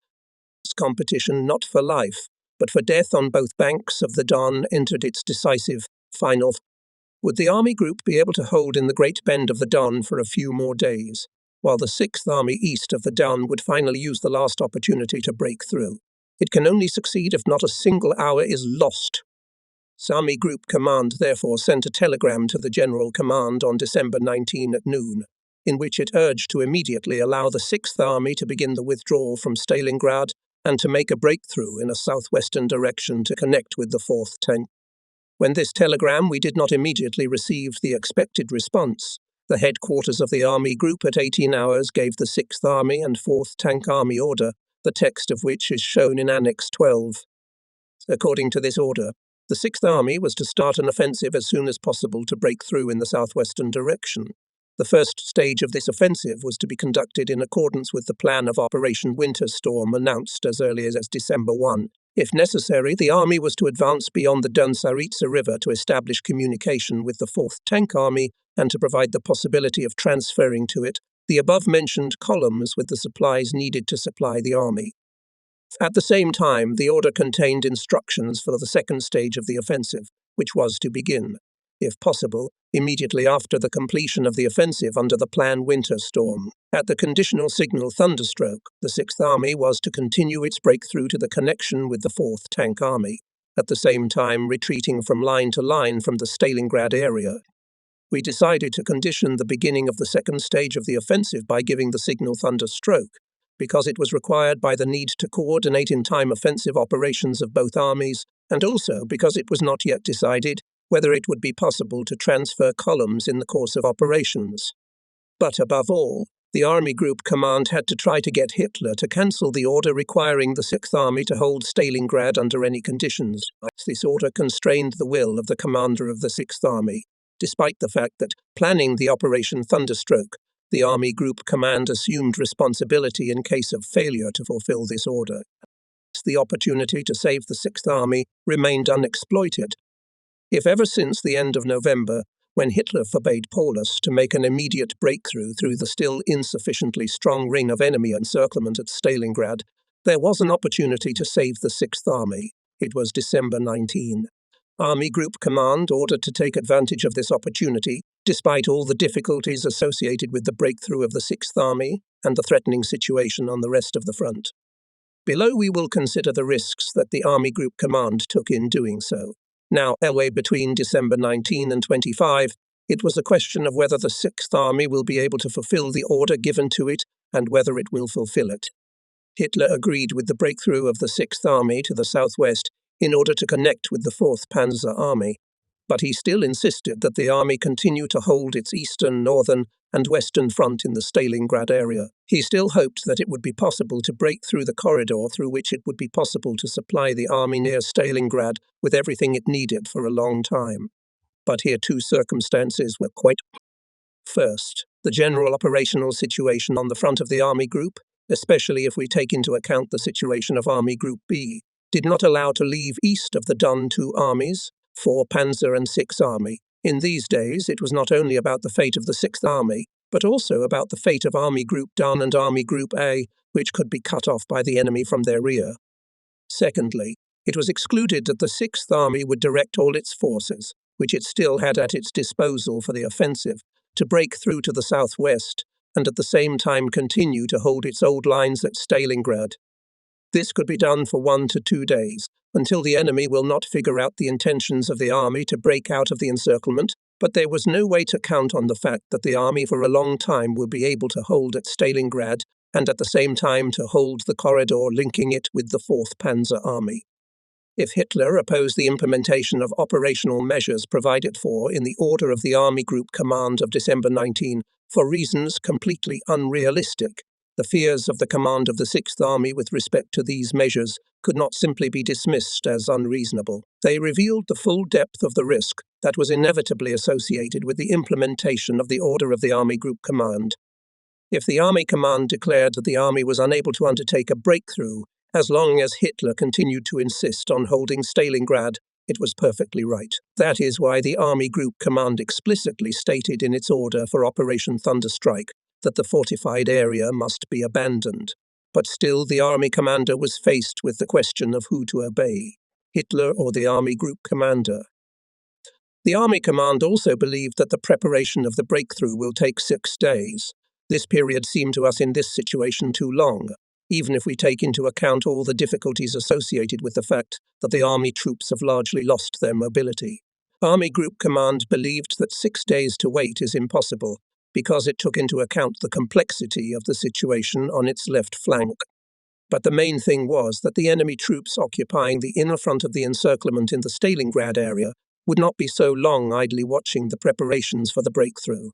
This competition, not for life, but for death on both banks of the Don, entered its decisive final. Would the Army Group be able to hold in the Great Bend of the Don for a few more days, while the 6th Army east of the Don would finally use the last opportunity to break through? It can only succeed if not a single hour is lost. Army Group Command therefore sent a telegram to the General Command on December 19 at noon, in which it urged to immediately allow the 6th Army to begin the withdrawal from Stalingrad and to make a breakthrough in a southwestern direction to connect with the 4th Tank. When this telegram we did not immediately receive the expected response, the headquarters of the Army Group at 18 hours gave the 6th Army and 4th Tank Army order, the text of which is shown in Annex 12. According to this order, the 6th Army was to start an offensive as soon as possible to break through in the southwestern direction. The first stage of this offensive was to be conducted in accordance with the plan of Operation Winter Storm announced as early as December 1. If necessary, the army was to advance beyond the Don-Tsaritsa River to establish communication with the 4th Tank Army and to provide the possibility of transferring to it the above-mentioned columns with the supplies needed to supply the army. At the same time, the order contained instructions for the second stage of the offensive, which was to begin, if possible, immediately after the completion of the offensive under the plan Winter Storm. At the conditional signal Thunderstroke, the 6th Army was to continue its breakthrough to the connection with the 4th Tank Army, at the same time retreating from line to line from the Stalingrad area. We decided to condition the beginning of the second stage of the offensive by giving the signal Thunderstroke, because it was required by the need to coordinate in time offensive operations of both armies, and also because it was not yet decided whether it would be possible to transfer columns in the course of operations. But above all, the Army Group Command had to try to get Hitler to cancel the order requiring the 6th Army to hold Stalingrad under any conditions. This order constrained the will of the commander of the 6th Army, despite the fact that, planning the Operation Thunderstroke, the Army Group Command assumed responsibility in case of failure to fulfill this order. The opportunity to save the 6th Army remained unexploited. If ever since the end of November, when Hitler forbade Paulus to make an immediate breakthrough through the still insufficiently strong ring of enemy encirclement at Stalingrad, there was an opportunity to save the 6th Army. It was December 19. Army Group Command ordered to take advantage of this opportunity, despite all the difficulties associated with the breakthrough of the 6th Army and the threatening situation on the rest of the front. Below we will consider the risks that the Army Group Command took in doing so. Now, halfway between December 19 and 25, it was a question of whether the 6th Army will be able to fulfill the order given to it and whether it will fulfill it. Hitler agreed with the breakthrough of the 6th Army to the southwest in order to connect with the 4th Panzer Army, but he still insisted that the army continue to hold its eastern, northern, and western front in the Stalingrad area. He still hoped that it would be possible to break through the corridor through which it would be possible to supply the army near Stalingrad with everything it needed for a long time. But here two circumstances were quite. First, the general operational situation on the front of the Army Group, especially if we take into account the situation of Army Group B, did not allow to leave east of the Don 2 armies, 4 Panzer and 6 Army. In these days, it was not only about the fate of the 6th Army, but also about the fate of Army Group Don and Army Group A, which could be cut off by the enemy from their rear. Secondly, it was excluded that the 6th Army would direct all its forces, which it still had at its disposal for the offensive, to break through to the southwest, and at the same time continue to hold its old lines at Stalingrad. This could be done for 1 to 2 days, until the enemy will not figure out the intentions of the army to break out of the encirclement, but there was no way to count on the fact that the army for a long time would be able to hold at Stalingrad and at the same time to hold the corridor linking it with the 4th Panzer Army. If Hitler opposed the implementation of operational measures provided for in the Order of the Army Group Command of December 19 for reasons completely unrealistic, the fears of the command of the 6th Army with respect to these measures could not simply be dismissed as unreasonable. They revealed the full depth of the risk that was inevitably associated with the implementation of the Order of the Army Group Command. If the Army Command declared that the Army was unable to undertake a breakthrough, as long as Hitler continued to insist on holding Stalingrad, it was perfectly right. That is why the Army Group Command explicitly stated in its order for Operation Thunderstrike that the fortified area must be abandoned. But still, the Army Commander was faced with the question of who to obey, Hitler or the Army Group Commander. The Army Command also believed that the preparation of the breakthrough will take 6 days. This period seemed to us in this situation too long, even if we take into account all the difficulties associated with the fact that the army troops have largely lost their mobility. Army Group Command believed that 6 days to wait is impossible because it took into account the complexity of the situation on its left flank. But the main thing was that the enemy troops occupying the inner front of the encirclement in the Stalingrad area would not be so long idly watching the preparations for the breakthrough.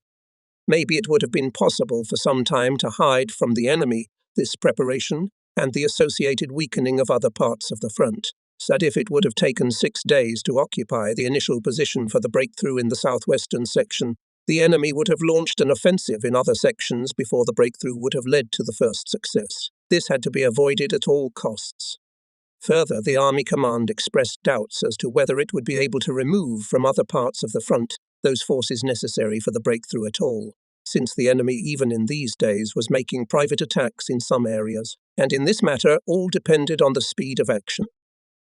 Maybe it would have been possible for some time to hide from the enemy this preparation and the associated weakening of other parts of the front, so that if it would have taken 6 days to occupy the initial position for the breakthrough in the southwestern section, the enemy would have launched an offensive in other sections before the breakthrough would have led to the first success. This had to be avoided at all costs. Further, the Army Command expressed doubts as to whether it would be able to remove from other parts of the front those forces necessary for the breakthrough at all, since the enemy even in these days was making private attacks in some areas, and in this matter all depended on the speed of action.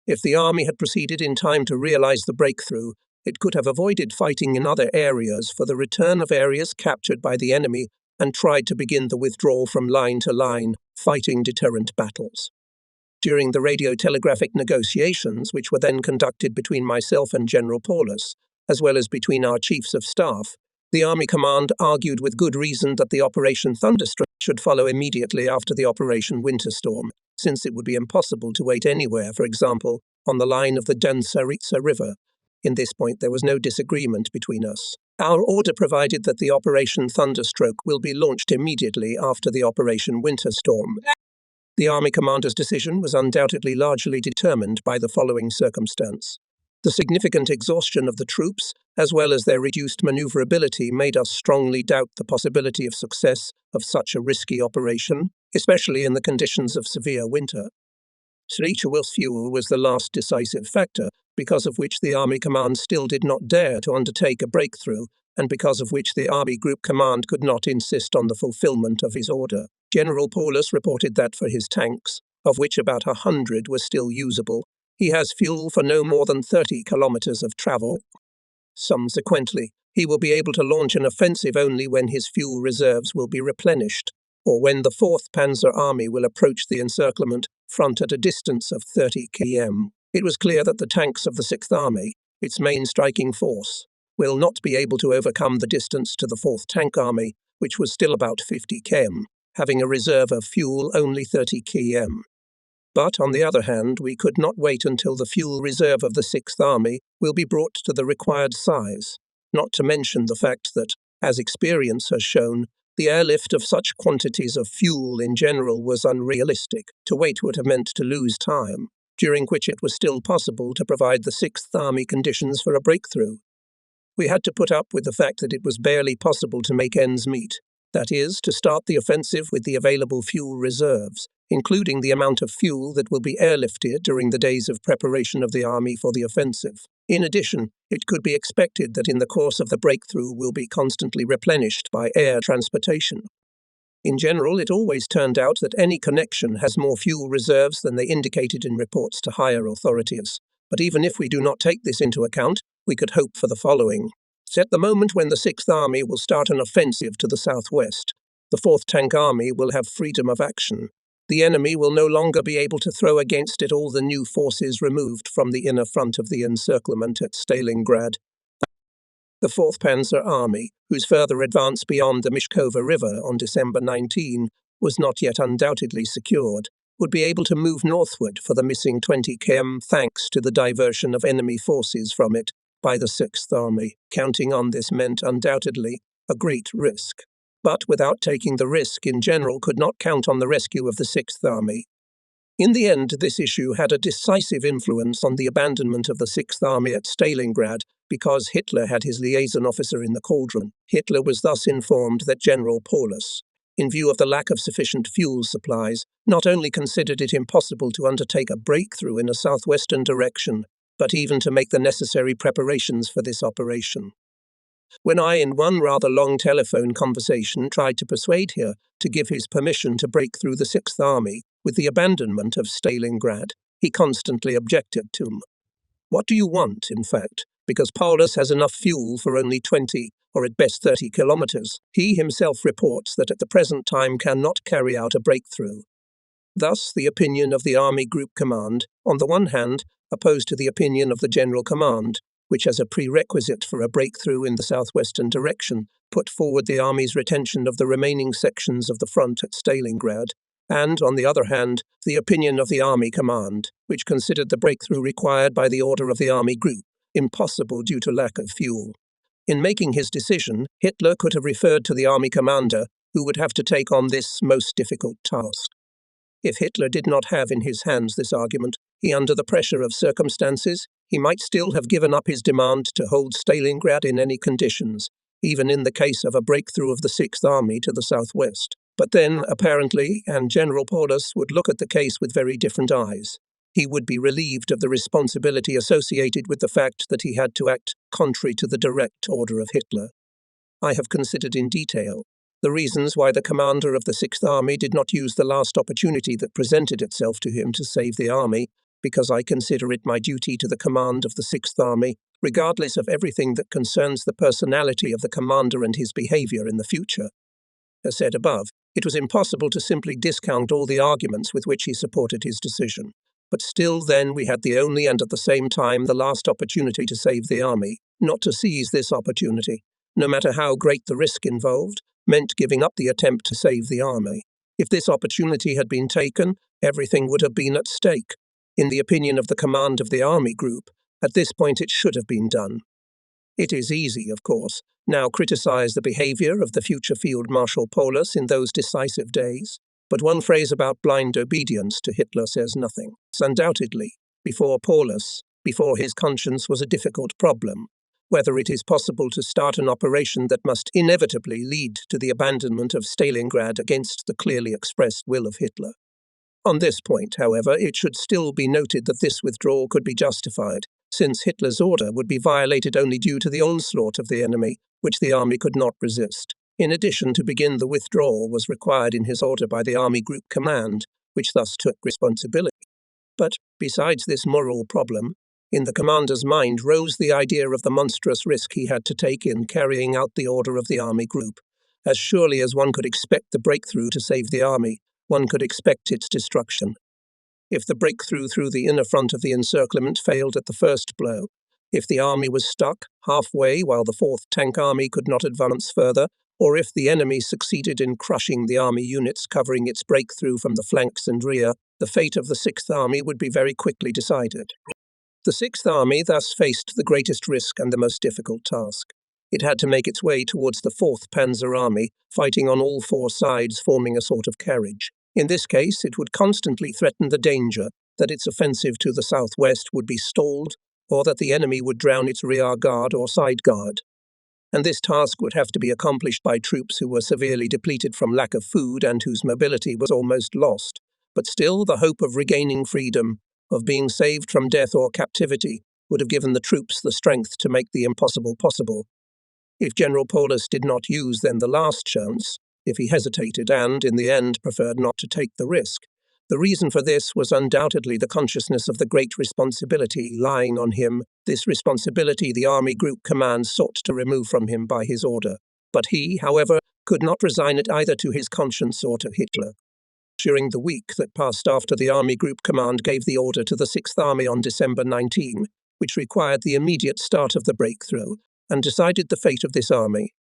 If the army had proceeded in time to realize the breakthrough, it could have avoided fighting in other areas for the return of areas captured by the enemy and tried to begin the withdrawal from line to line, fighting deterrent battles. During the radio-telegraphic negotiations, which were then conducted between myself and General Paulus, as well as between our chiefs of staff, the Army Command argued with good reason that the Operation Thunderstroke should follow immediately after the Operation Winterstorm, since it would be impossible to wait anywhere, for example, on the line of the Decisive River. In this point there was no disagreement between us. Our order provided that the Operation Thunderstroke will be launched immediately after the Operation Winterstorm. The Army Commander's decision was undoubtedly largely determined by the following circumstance. The significant exhaustion of the troops, as well as their reduced maneuverability, made us strongly doubt the possibility of success of such a risky operation, especially in the conditions of severe winter. Fuel was the last decisive factor, because of which the Army Command still did not dare to undertake a breakthrough, and because of which the Army Group Command could not insist on the fulfillment of his order. General Paulus reported that for his tanks, of which about 100 were still usable, he has fuel for no more than 30 kilometers of travel. Subsequently, he will be able to launch an offensive only when his fuel reserves will be replenished, or when the 4th Panzer Army will approach the encirclement front at a distance of 30 km. It was clear that the tanks of the 6th Army, its main striking force, will not be able to overcome the distance to the 4th Tank Army, which was still about 50 km, having a reserve of fuel only 30 km. But, on the other hand, we could not wait until the fuel reserve of the 6th Army will be brought to the required size, not to mention the fact that, as experience has shown, the airlift of such quantities of fuel in general was unrealistic. To wait would have meant to lose time, during which it was still possible to provide the 6th Army conditions for a breakthrough. We had to put up with the fact that it was barely possible to make ends meet, that is, to start the offensive with the available fuel reserves, including the amount of fuel that will be airlifted during the days of preparation of the army for the offensive. In addition, it could be expected that in the course of the breakthrough will be constantly replenished by air transportation. In general, it always turned out that any connection has more fuel reserves than they indicated in reports to higher authorities. But even if we do not take this into account, we could hope for the following. At the moment when the 6th Army will start an offensive to the southwest, the 4th Tank Army will have freedom of action. The enemy will no longer be able to throw against it all the new forces removed from the inner front of the encirclement at Stalingrad. The 4th Panzer Army, whose further advance beyond the Mishkova River on December 19 was not yet undoubtedly secured, would be able to move northward for the missing 20 km thanks to the diversion of enemy forces from it by the Sixth Army. Counting on this meant undoubtedly a great risk, but without taking the risk in general could not count on the rescue of the Sixth Army. In the end, this issue had a decisive influence on the abandonment of the Sixth Army at Stalingrad because Hitler had his liaison officer in the cauldron. Hitler was thus informed that General Paulus, in view of the lack of sufficient fuel supplies, not only considered it impossible to undertake a breakthrough in a southwestern direction, but even to make the necessary preparations for this operation. When I, in one rather long telephone conversation, tried to persuade him to give his permission to break through the Sixth Army with the abandonment of Stalingrad, he constantly objected to me. What do you want, in fact? Because Paulus has enough fuel for only 20, or at best 30 kilometers. He himself reports that at the present time cannot carry out a breakthrough. Thus, the opinion of the Army Group Command, on the one hand, opposed to the opinion of the General Command, which as a prerequisite for a breakthrough in the southwestern direction, put forward the Army's retention of the remaining sections of the front at Stalingrad, and, on the other hand, the opinion of the Army Command, which considered the breakthrough required by the order of the Army Group impossible due to lack of fuel. In making his decision, Hitler could have referred to the Army Commander, who would have to take on this most difficult task. If Hitler did not have in his hands this argument, he, under the pressure of circumstances, he might still have given up his demand to hold Stalingrad in any conditions, even in the case of a breakthrough of the Sixth Army to the southwest. But then, apparently, and General Paulus would look at the case with very different eyes. He would be relieved of the responsibility associated with the fact that he had to act contrary to the direct order of Hitler. I have considered in detail the reasons why the commander of the Sixth Army did not use the last opportunity that presented itself to him to save the army, because I consider it my duty to the command of the Sixth Army, regardless of everything that concerns the personality of the commander and his behavior in the future. As said above, it was impossible to simply discount all the arguments with which he supported his decision. But still then we had the only and at the same time the last opportunity to save the army. Not to seize this opportunity, no matter how great the risk involved, meant giving up the attempt to save the army. If this opportunity had been taken, everything would have been at stake. In the opinion of the command of the army group, at this point it should have been done. It is easy, of course, now criticize the behavior of the future Field Marshal Paulus in those decisive days, but one phrase about blind obedience to Hitler says nothing. Undoubtedly, before Paulus, before his conscience was a difficult problem, whether it is possible to start an operation that must inevitably lead to the abandonment of Stalingrad against the clearly expressed will of Hitler. On this point, however, it should still be noted that this withdrawal could be justified, since Hitler's order would be violated only due to the onslaught of the enemy, which the army could not resist. In addition, to begin the withdrawal was required in his order by the Army Group Command, which thus took responsibility. But, besides this moral problem, in the commander's mind rose the idea of the monstrous risk he had to take in carrying out the order of the Army Group. As surely as one could expect the breakthrough to save the army, one could expect its destruction. If the breakthrough through the inner front of the encirclement failed at the first blow, if the army was stuck halfway while the 4th Tank Army could not advance further, or if the enemy succeeded in crushing the army units covering its breakthrough from the flanks and rear, the fate of the 6th Army would be very quickly decided. The 6th Army thus faced the greatest risk and the most difficult task. It had to make its way towards the 4th Panzer Army, fighting on all 4 sides, forming a sort of carriage. In this case, it would constantly threaten the danger that its offensive to the southwest would be stalled, or that the enemy would drown its rear guard or side guard. And this task would have to be accomplished by troops who were severely depleted from lack of food and whose mobility was almost lost. But still, the hope of regaining freedom, of being saved from death or captivity, would have given the troops the strength to make the impossible possible. If General Paulus did not use then the last chance, if he hesitated and, in the end, preferred not to take the risk, the reason for this was undoubtedly the consciousness of the great responsibility lying on him, this responsibility the Army Group Command sought to remove from him by his order. But he, however, could not resign it either to his conscience or to Hitler. During the week that passed after the Army Group Command gave the order to the 6th Army on December 19, which required the immediate start of the breakthrough, and decided the fate of this army.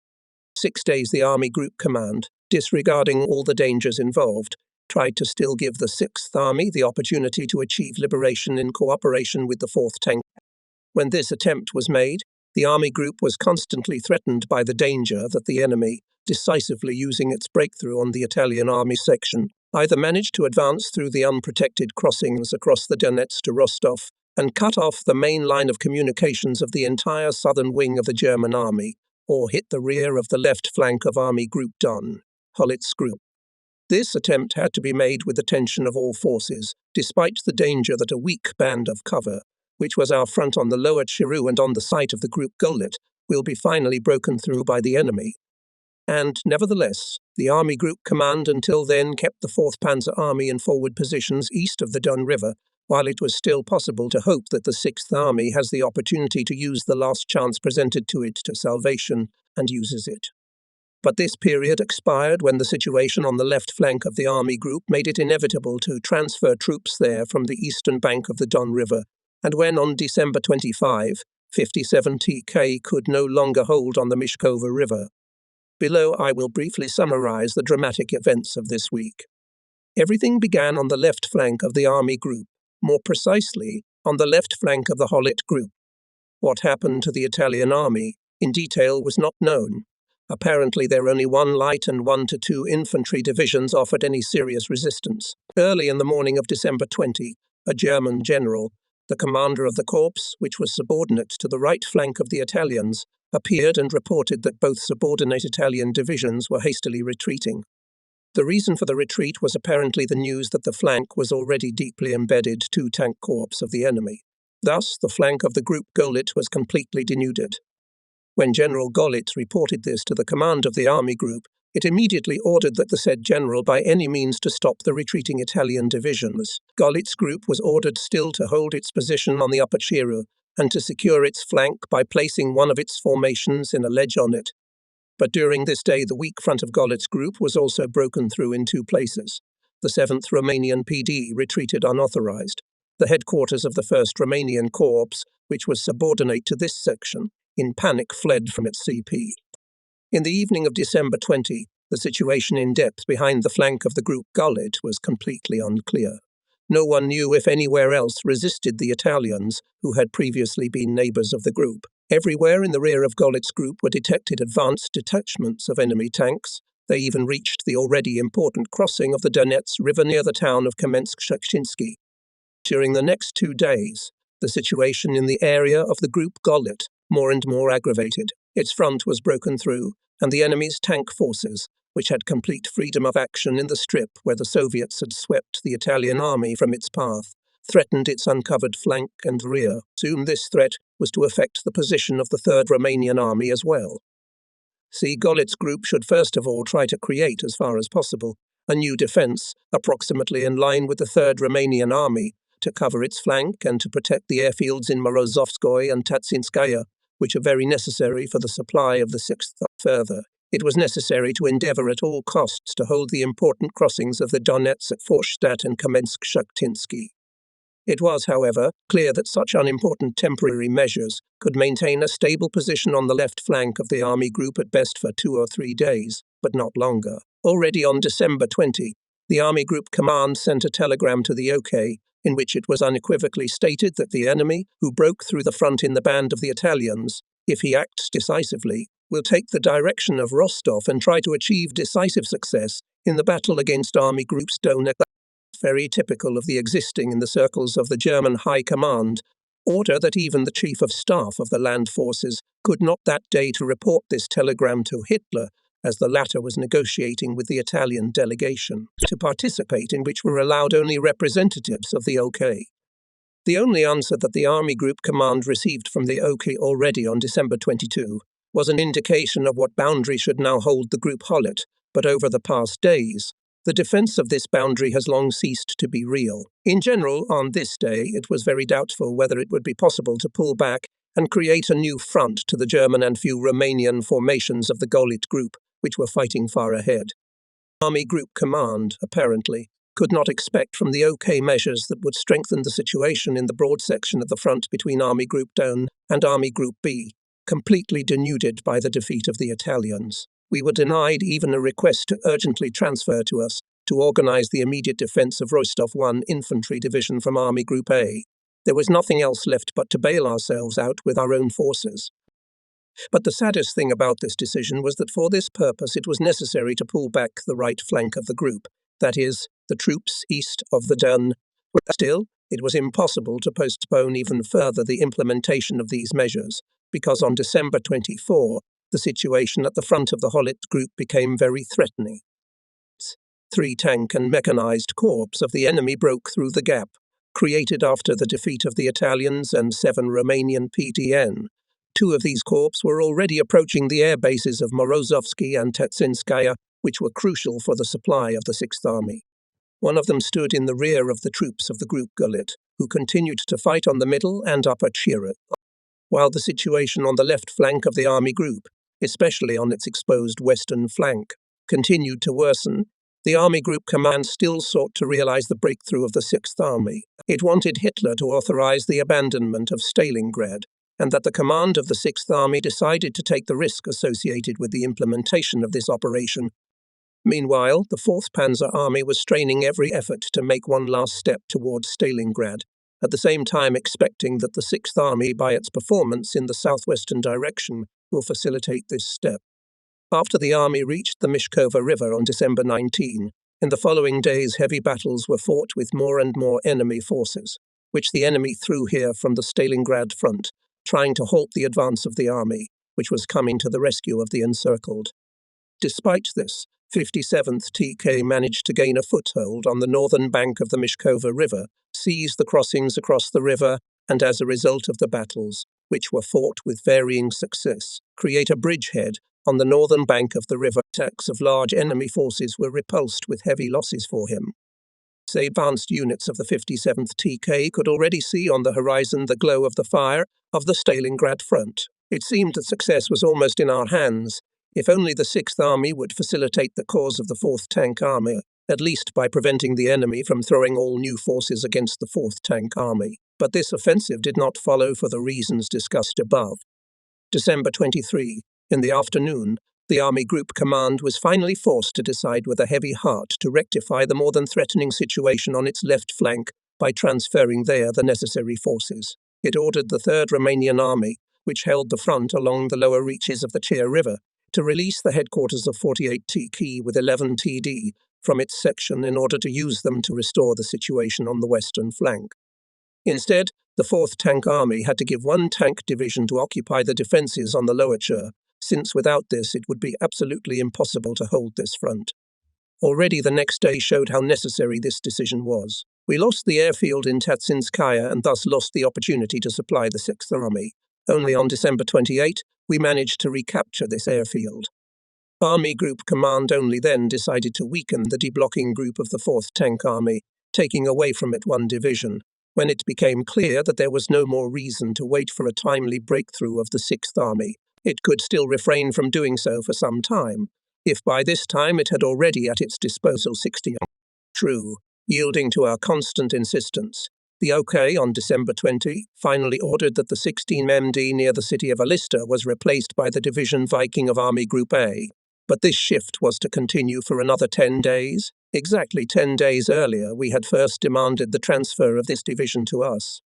6 days the Army Group Command, disregarding all the dangers involved, tried to still give the 6th Army the opportunity to achieve liberation in cooperation with the 4th Tank. When this attempt was made, the Army group was constantly threatened by the danger that the enemy, decisively using its breakthrough on the Italian Army section, either managed to advance through the unprotected crossings across the Donets to Rostov and cut off the main line of communications of the entire southern wing of the German Army, or hit the rear of the left flank of Army Group Don, Schultz group. This attempt had to be made with the tension of all forces, despite the danger that a weak band of cover, which was our front on the lower Chir and on the site of the Group Gullet, will be finally broken through by the enemy. And, nevertheless, the Army Group Command until then kept the 4th Panzer Army in forward positions east of the Don River, while it was still possible to hope that the 6th Army has the opportunity to use the last chance presented to it to salvation, and uses it. But this period expired when the situation on the left flank of the Army Group made it inevitable to transfer troops there from the eastern bank of the Don River, and when on December 25, 57 TK could no longer hold on the Mishkova River. Below I will briefly summarize the dramatic events of this week. Everything began on the left flank of the Army Group, more precisely, on the left flank of the Schultz Group. What happened to the Italian Army, in detail, was not known. Apparently there only 1 light and 1 to 2 infantry divisions offered any serious resistance. Early in the morning of December 20, a German general, the commander of the corps, which was subordinate to the right flank of the Italians, appeared and reported that both subordinate Italian divisions were hastily retreating. The reason for the retreat was apparently the news that the flank was already deeply embedded 2 tank corps of the enemy. Thus, the flank of the Group Gullet was completely denuded. When General Golitz reported this to the command of the Army Group, it immediately ordered that the said general by any means to stop the retreating Italian divisions. Golitz's group was ordered still to hold its position on the upper Chir and to secure its flank by placing one of its formations in a ledge on it. But during this day the weak front of Golitz's group was also broken through in 2 places. The 7th Romanian PD retreated unauthorized. The headquarters of the 1st Romanian Corps, which was subordinate to this section, in panic fled from its CP. In the evening of December 20, the situation in depth behind the flank of the Group Gullet was completely unclear. No one knew if anywhere else resisted the Italians, who had previously been neighbors of the group. Everywhere in the rear of Golitz's group were detected advanced detachments of enemy tanks. They even reached the already important crossing of the Donets River near the town of Kamensk-Shektinsky. During the next 2 days, the situation in the area of the Group Gullet more and more aggravated. Its front was broken through, and the enemy's tank forces, which had complete freedom of action in the strip where the Soviets had swept the Italian army from its path, threatened its uncovered flank and rear. Soon this threat was to affect the position of the 3rd Romanian Army as well. See, Golitz's group should first of all try to create, as far as possible, a new defence, approximately in line with the 3rd Romanian Army, to cover its flank and to protect the airfields in Morozovskoye and Tatsinskaya, which are very necessary for the supply of the 6th. Further, it was necessary to endeavour at all costs to hold the important crossings of the Donets at Forstadt and Kamensk-Shektinsky. It was, however, clear that such unimportant temporary measures could maintain a stable position on the left flank of the Army Group at best for 2 or 3 days, but not longer. Already on December 20, the Army Group Command sent a telegram to the OK, in which it was unequivocally stated that the enemy, who broke through the front in the band of the Italians, if he acts decisively, will take the direction of Rostov and try to achieve decisive success in the battle against Army Groups Donetsk. Very typical of the existing in the circles of the German High Command, order that even the Chief of Staff of the land forces could not that day to report this telegram to Hitler, as the latter was negotiating with the Italian delegation, to participate in which were allowed only representatives of the OK. The only answer that the Army Group Command received from the OK already on December 22 was an indication of what boundary should now hold the Group Schultz, but over the past days, the defence of this boundary has long ceased to be real. In general, on this day, it was very doubtful whether it would be possible to pull back and create a new front to the German and few Romanian formations of the Golitz Group, which were fighting far ahead. Army Group Command, apparently, could not expect from the OK measures that would strengthen the situation in the broad section of the front between Army Group Don and Army Group B, completely denuded by the defeat of the Italians. We were denied even a request to urgently transfer to us to organize the immediate defense of Rostov 1 Infantry Division from Army Group A. There was nothing else left but to bail ourselves out with our own forces. But the saddest thing about this decision was that for this purpose it was necessary to pull back the right flank of the group, that is, the troops east of the Don. Still, it was impossible to postpone even further the implementation of these measures, because on December 24, the situation at the front of the Holit group became very threatening. 3 tank and mechanized corps of the enemy broke through the gap, created after the defeat of the Italians and 7 Romanian PTN. 2 of these corps were already approaching the air bases of Morozovsky and Tetsinskaya, which were crucial for the supply of the 6th Army. One of them stood in the rear of the troops of the group Gulit, who continued to fight on the middle and upper Chir, while the situation on the left flank of the army group, especially on its exposed western flank, continued to worsen. The Army Group Command still sought to realize the breakthrough of the 6th Army. It wanted Hitler to authorize the abandonment of Stalingrad, and that the command of the 6th Army decided to take the risk associated with the implementation of this operation. Meanwhile, the 4th Panzer Army was straining every effort to make one last step towards Stalingrad, at the same time expecting that the 6th Army, by its performance in the southwestern direction, will facilitate this step. After the army reached the Mishkova River on December 19, in the following days heavy battles were fought with more and more enemy forces, which the enemy threw here from the Stalingrad front, trying to halt the advance of the army, which was coming to the rescue of the encircled. Despite this, 57th TK managed to gain a foothold on the northern bank of the Mishkova River, seize the crossings across the river, and as a result of the battles, which were fought with varying success, create a bridgehead on the northern bank of the river. Attacks of large enemy forces were repulsed with heavy losses for him. Advanced units of the 57th TK could already see on the horizon the glow of the fire of the Stalingrad front. It seemed that success was almost in our hands, if only the 6th Army would facilitate the cause of the 4th Tank Army, at least by preventing the enemy from throwing all new forces against the 4th Tank Army. But this offensive did not follow for the reasons discussed above. December 23, in the afternoon, the Army Group Command was finally forced to decide with a heavy heart to rectify the more than threatening situation on its left flank by transferring there the necessary forces. It ordered the 3rd Romanian Army, which held the front along the lower reaches of the Chir River, to release the headquarters of 48 TK with 11 TD from its section in order to use them to restore the situation on the western flank. Instead, the 4th Tank Army had to give 1 tank division to occupy the defences on the lower Chir, since without this it would be absolutely impossible to hold this front. Already the next day showed how necessary this decision was. We lost the airfield in Tetsinskaya and thus lost the opportunity to supply the 6th Army. Only on December 28, we managed to recapture this airfield. Army Group Command only then decided to weaken the deblocking group of the 4th Tank Army, taking away from it 1 division, when it became clear that there was no more reason to wait for a timely breakthrough of the 6th Army. It could still refrain from doing so for some time, if by this time it had already at its disposal 60. True, yielding to our constant insistence, the OK on December 20 finally ordered that the 16 MD near the city of Alista was replaced by the Division Viking of Army Group A, but this shift was to continue for another 10 days. Exactly 10 days earlier, we had first demanded the transfer of this division to us.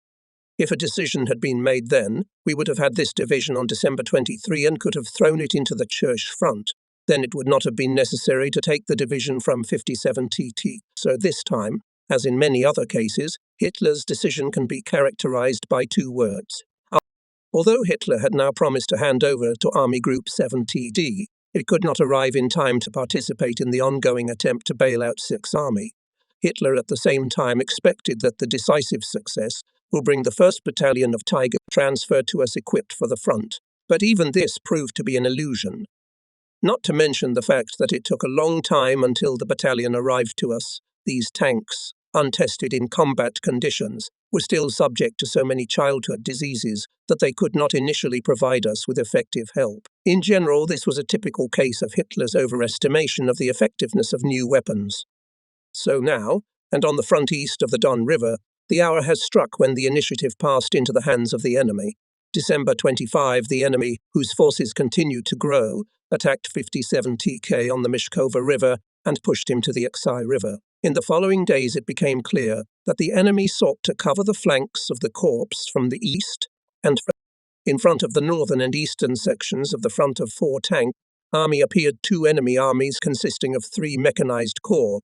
If a decision had been made then, we would have had this division on December 23 and could have thrown it into the Church front. Then it would not have been necessary to take the division from 57 TT. So this time, as in many other cases, Hitler's decision can be characterized by 2 words. Although Hitler had now promised to hand over to Army Group 7 TD, it could not arrive in time to participate in the ongoing attempt to bail out 6th Army. Hitler at the same time expected that the decisive success will bring the 1st Battalion of Tiger transferred to us equipped for the front, but even this proved to be an illusion. Not to mention the fact that it took a long time until the battalion arrived to us. These tanks, untested in combat conditions, were still subject to so many childhood diseases that they could not initially provide us with effective help. In general, this was a typical case of Hitler's overestimation of the effectiveness of new weapons. So now, and on the front east of the Don River, the hour has struck when the initiative passed into the hands of the enemy. December 25, the enemy, whose forces continued to grow, attacked 57 TK on the Mishkova River and pushed him to the Oksai River. In the following days it became clear that the enemy sought to cover the flanks of the corps from the east and in front of the northern and eastern sections of the front of 4 tank army appeared 2 enemy armies consisting of 3 mechanized corps,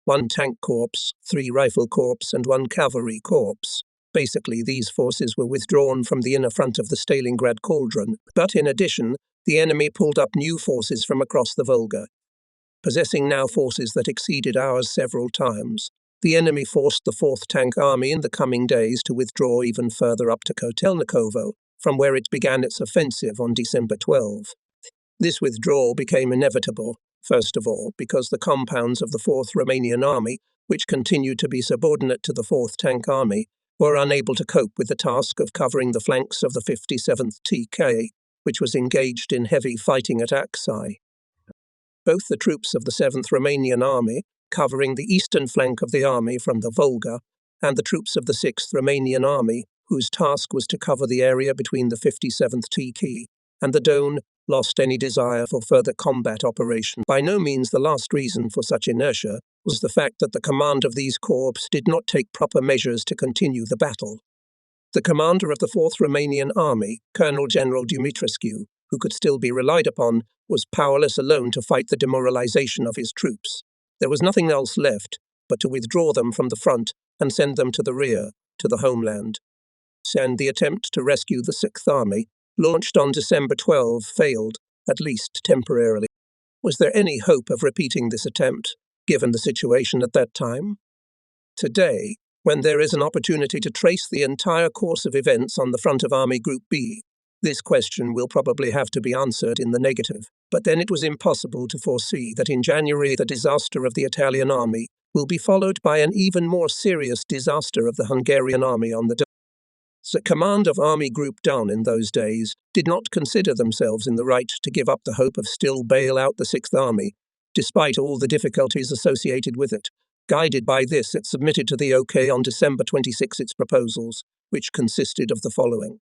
1 tank corps, 3 rifle corps and 1 cavalry corps. Basically, these forces were withdrawn from the inner front of the Stalingrad cauldron, but in addition, the enemy pulled up new forces from across the Volga. Possessing now forces that exceeded ours several times, the enemy forced the 4th Tank Army in the coming days to withdraw even further up to Kotelnikovo, from where it began its offensive on December 12. This withdrawal became inevitable, first of all, because the compounds of the 4th Romanian Army, which continued to be subordinate to the 4th Tank Army, were unable to cope with the task of covering the flanks of the 57th TK, which was engaged in heavy fighting at Oksai. Both the troops of the 7th Romanian Army, covering the eastern flank of the army from the Volga, and the troops of the 6th Romanian Army, whose task was to cover the area between the 57th TK and the Don, lost any desire for further combat operation. By no means the last reason for such inertia was the fact that the command of these corps did not take proper measures to continue the battle. The commander of the 4th Romanian Army, Colonel General Dumitrescu, who could still be relied upon, was powerless alone to fight the demoralization of his troops. There was nothing else left but to withdraw them from the front and send them to the rear, to the homeland. And the attempt to rescue the 6th Army, launched on December 12, failed, at least temporarily. Was there any hope of repeating this attempt, given the situation at that time? Today, when there is an opportunity to trace the entire course of events on the front of Army Group B, this question will probably have to be answered in the negative. But then it was impossible to foresee that in January the disaster of the Italian army will be followed by an even more serious disaster of the Hungarian army on the Don. The command of Army Group Don in those days did not consider themselves in the right to give up the hope of still bail out the 6th Army, despite all the difficulties associated with it. Guided by this, it submitted to the OK on December 26 its proposals, which consisted of the following.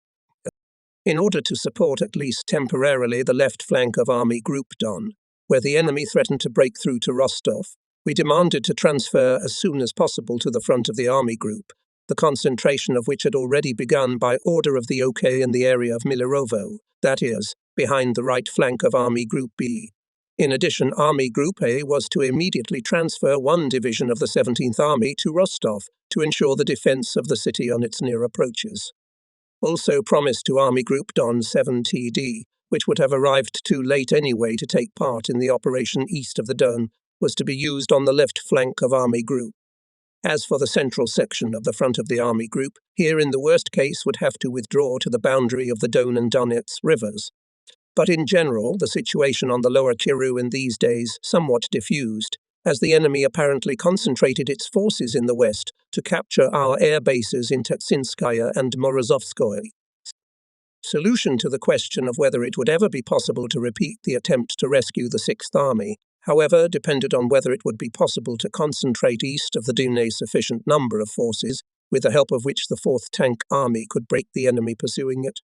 In order to support at least temporarily the left flank of Army Group Don, where the enemy threatened to break through to Rostov, we demanded to transfer as soon as possible to the front of the Army Group, the concentration of which had already begun by order of the OK in the area of Milerovo, that is, behind the right flank of Army Group B. In addition, Army Group A was to immediately transfer 1 division of the 17th Army to Rostov to ensure the defense of the city on its near approaches. Also promised to Army Group Don 7TD, which would have arrived too late anyway to take part in the operation east of the Don, was to be used on the left flank of Army Group. As for the central section of the front of the Army Group, here in the worst case would have to withdraw to the boundary of the Don and Donets rivers. But in general, the situation on the lower Chir in these days somewhat diffused, as the enemy apparently concentrated its forces in the west to capture our air bases in Tetsinskaya and Morozovskoye. Solution to the question of whether it would ever be possible to repeat the attempt to rescue the 6th Army, however, depended on whether it would be possible to concentrate east of the Don a sufficient number of forces, with the help of which the 4th Tank Army could break the enemy pursuing it.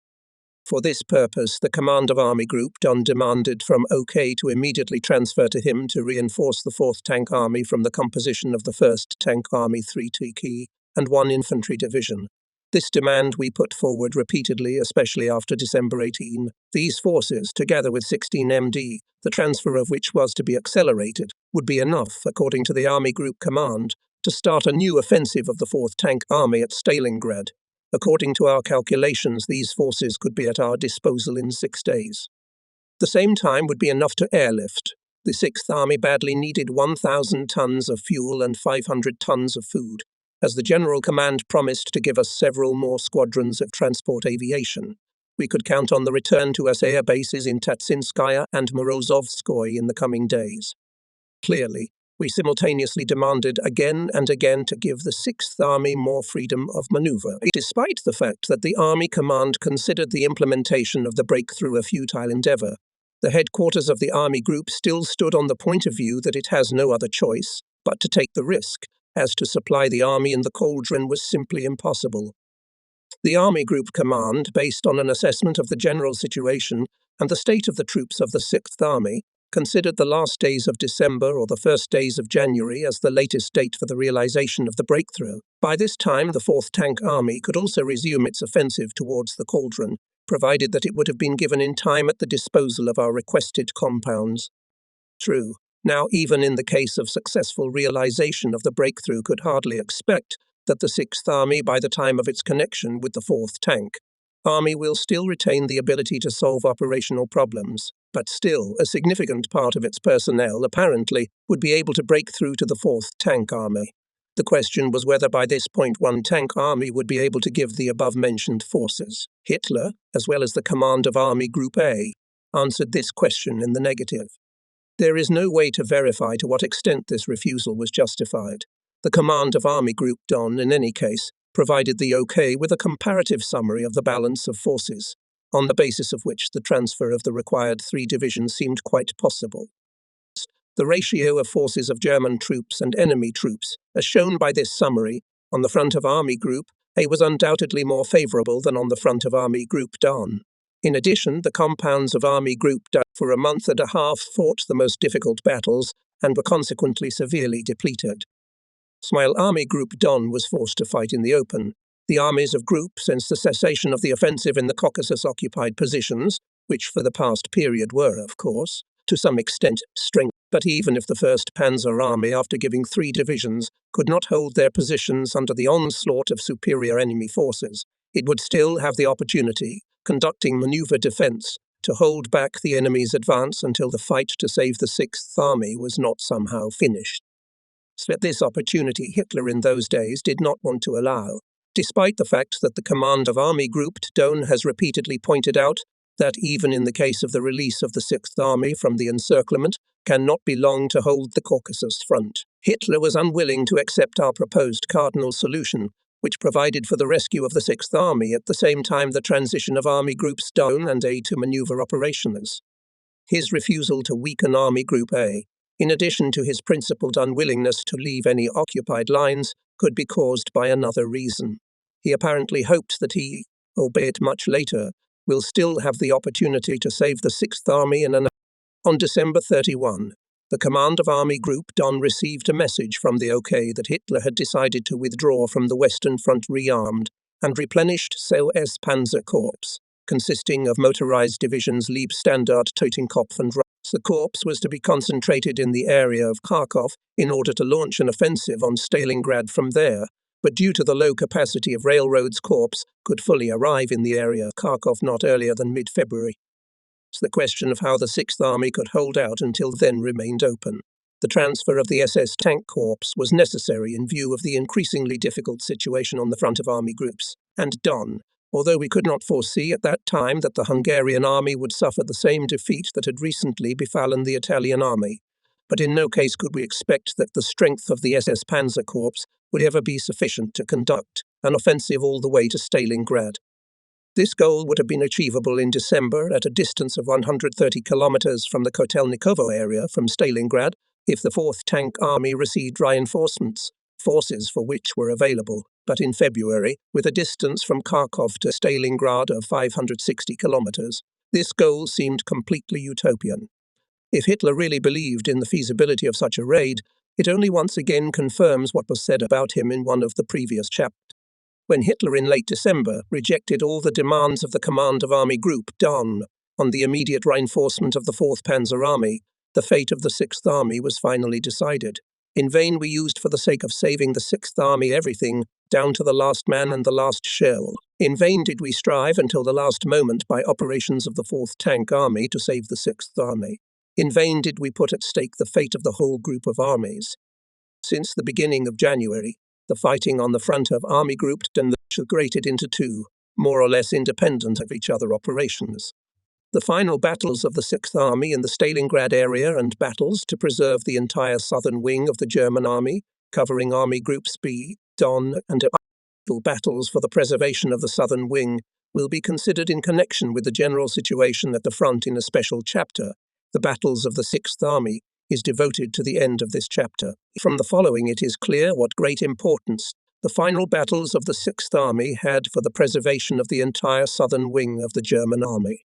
For this purpose, the command of Army Group Don demanded from OK to immediately transfer to him to reinforce the 4th Tank Army from the composition of the 1st Tank Army 3 TK and 1 infantry division. This demand we put forward repeatedly, especially after December 18. These forces, together with 16 MD, the transfer of which was to be accelerated, would be enough, according to the Army Group Command, to start a new offensive of the 4th Tank Army at Stalingrad. According to our calculations, these forces could be at our disposal in 6 days. The same time would be enough to airlift. The 6th Army badly needed 1,000 tons of fuel and 500 tons of food, as the General Command promised to give us several more squadrons of transport aviation. We could count on the return to us air bases in Tatsinskaya and Morozovskoye in the coming days. Clearly, we simultaneously demanded again and again to give the 6th Army more freedom of maneuver, despite the fact that the Army Command considered the implementation of the breakthrough a futile endeavor. The headquarters of the Army Group still stood on the point of view that it has no other choice but to take the risk, as to supply the army in the cauldron was simply impossible. The Army Group Command, based on an assessment of the general situation and the state of the troops of the 6th Army, considered the last days of December or the first days of January as the latest date for the realization of the breakthrough. By this time, the 4th Tank Army could also resume its offensive towards the Cauldron, provided that it would have been given in time at the disposal of our requested compounds. True. Now, even in the case of successful realization of the breakthrough, could hardly expect that the 6th Army, by the time of its connection with the 4th Tank Army, will still retain the ability to solve operational problems, but still, a significant part of its personnel, apparently, would be able to break through to the 4th Tank Army. The question was whether by this point one tank army would be able to give the above-mentioned forces. Hitler, as well as the command of Army Group A, answered this question in the negative. There is no way to verify to what extent this refusal was justified. The command of Army Group Don, in any case, provided the OK with a comparative summary of the balance of forces, on the basis of which the transfer of the required 3 divisions seemed quite possible. The ratio of forces of German troops and enemy troops, as shown by this summary, on the front of Army Group A was undoubtedly more favorable than on the front of Army Group Don. In addition, the compounds of Army Group D for a month and a half fought the most difficult battles and were consequently severely depleted. While Army Group Don was forced to fight in the open, the armies of Group, since the cessation of the offensive in the Caucasus-occupied positions, which for the past period were, of course, to some extent, strengthened. But even if the 1st Panzer Army, after giving 3 divisions, could not hold their positions under the onslaught of superior enemy forces, it would still have the opportunity, conducting maneuver defense, to hold back the enemy's advance until the fight to save the 6th Army was not somehow finished. So this opportunity Hitler in those days did not want to allow, despite the fact that the command of Army Group Don has repeatedly pointed out that even in the case of the release of the 6th Army from the encirclement, cannot be long to hold the Caucasus front. Hitler was unwilling to accept our proposed cardinal solution, which provided for the rescue of the 6th Army at the same time the transition of Army Groups Don and A to maneuver operations. His refusal to weaken Army Group A, in addition to his principled unwillingness to leave any occupied lines, could be caused by another reason. He apparently hoped that he, albeit much later, will still have the opportunity to save the 6th Army in an. On December 31, the command of Army Group Don received a message from the OK that Hitler had decided to withdraw from the Western Front rearmed and replenished Cell S Panzer Corps, consisting of motorized divisions Leibstandard, Totenkopf and Ross. The corps was to be concentrated in the area of Kharkov in order to launch an offensive on Stalingrad from there, but due to the low capacity of railroads, corps could fully arrive in the area of Kharkov not earlier than mid-February. The question of how the 6th Army could hold out until then remained open. The transfer of the SS Tank Corps was necessary in view of the increasingly difficult situation on the front of Army Groups and Don, although we could not foresee at that time that the Hungarian army would suffer the same defeat that had recently befallen the Italian army. But in no case could we expect that the strength of the SS Panzer Corps would ever be sufficient to conduct an offensive all the way to Stalingrad. This goal would have been achievable in December at a distance of 130 kilometers from the Kotelnikovo area from Stalingrad if the 4th Tank Army received reinforcements, forces for which were available, but in February, with a distance from Kharkov to Stalingrad of 560 kilometers, this goal seemed completely utopian. If Hitler really believed in the feasibility of such a raid, it only once again confirms what was said about him in one of the previous chapters. When Hitler in late December rejected all the demands of the command of Army Group Don on the immediate reinforcement of the 4th Panzer Army, the fate of the 6th Army was finally decided. In vain we used for the sake of saving the 6th Army everything, down to the last man and the last shell. In vain did we strive until the last moment by operations of the 4th Tank Army to save the 6th Army. In vain did we put at stake the fate of the whole group of armies. Since the beginning of January, the fighting on the front of Army Group D grated into 2, more or less independent of each other operations. The final battles of the 6th Army in the Stalingrad area and battles to preserve the entire southern wing of the German army, covering Army Groups B, Don, and battles for the preservation of the southern wing, will be considered in connection with the general situation at the front in a special chapter. The battles of the 6th Army is devoted to the end of this chapter. From the following it is clear what great importance The final battles of the Sixth Army had for the preservation of the entire southern wing of the German army.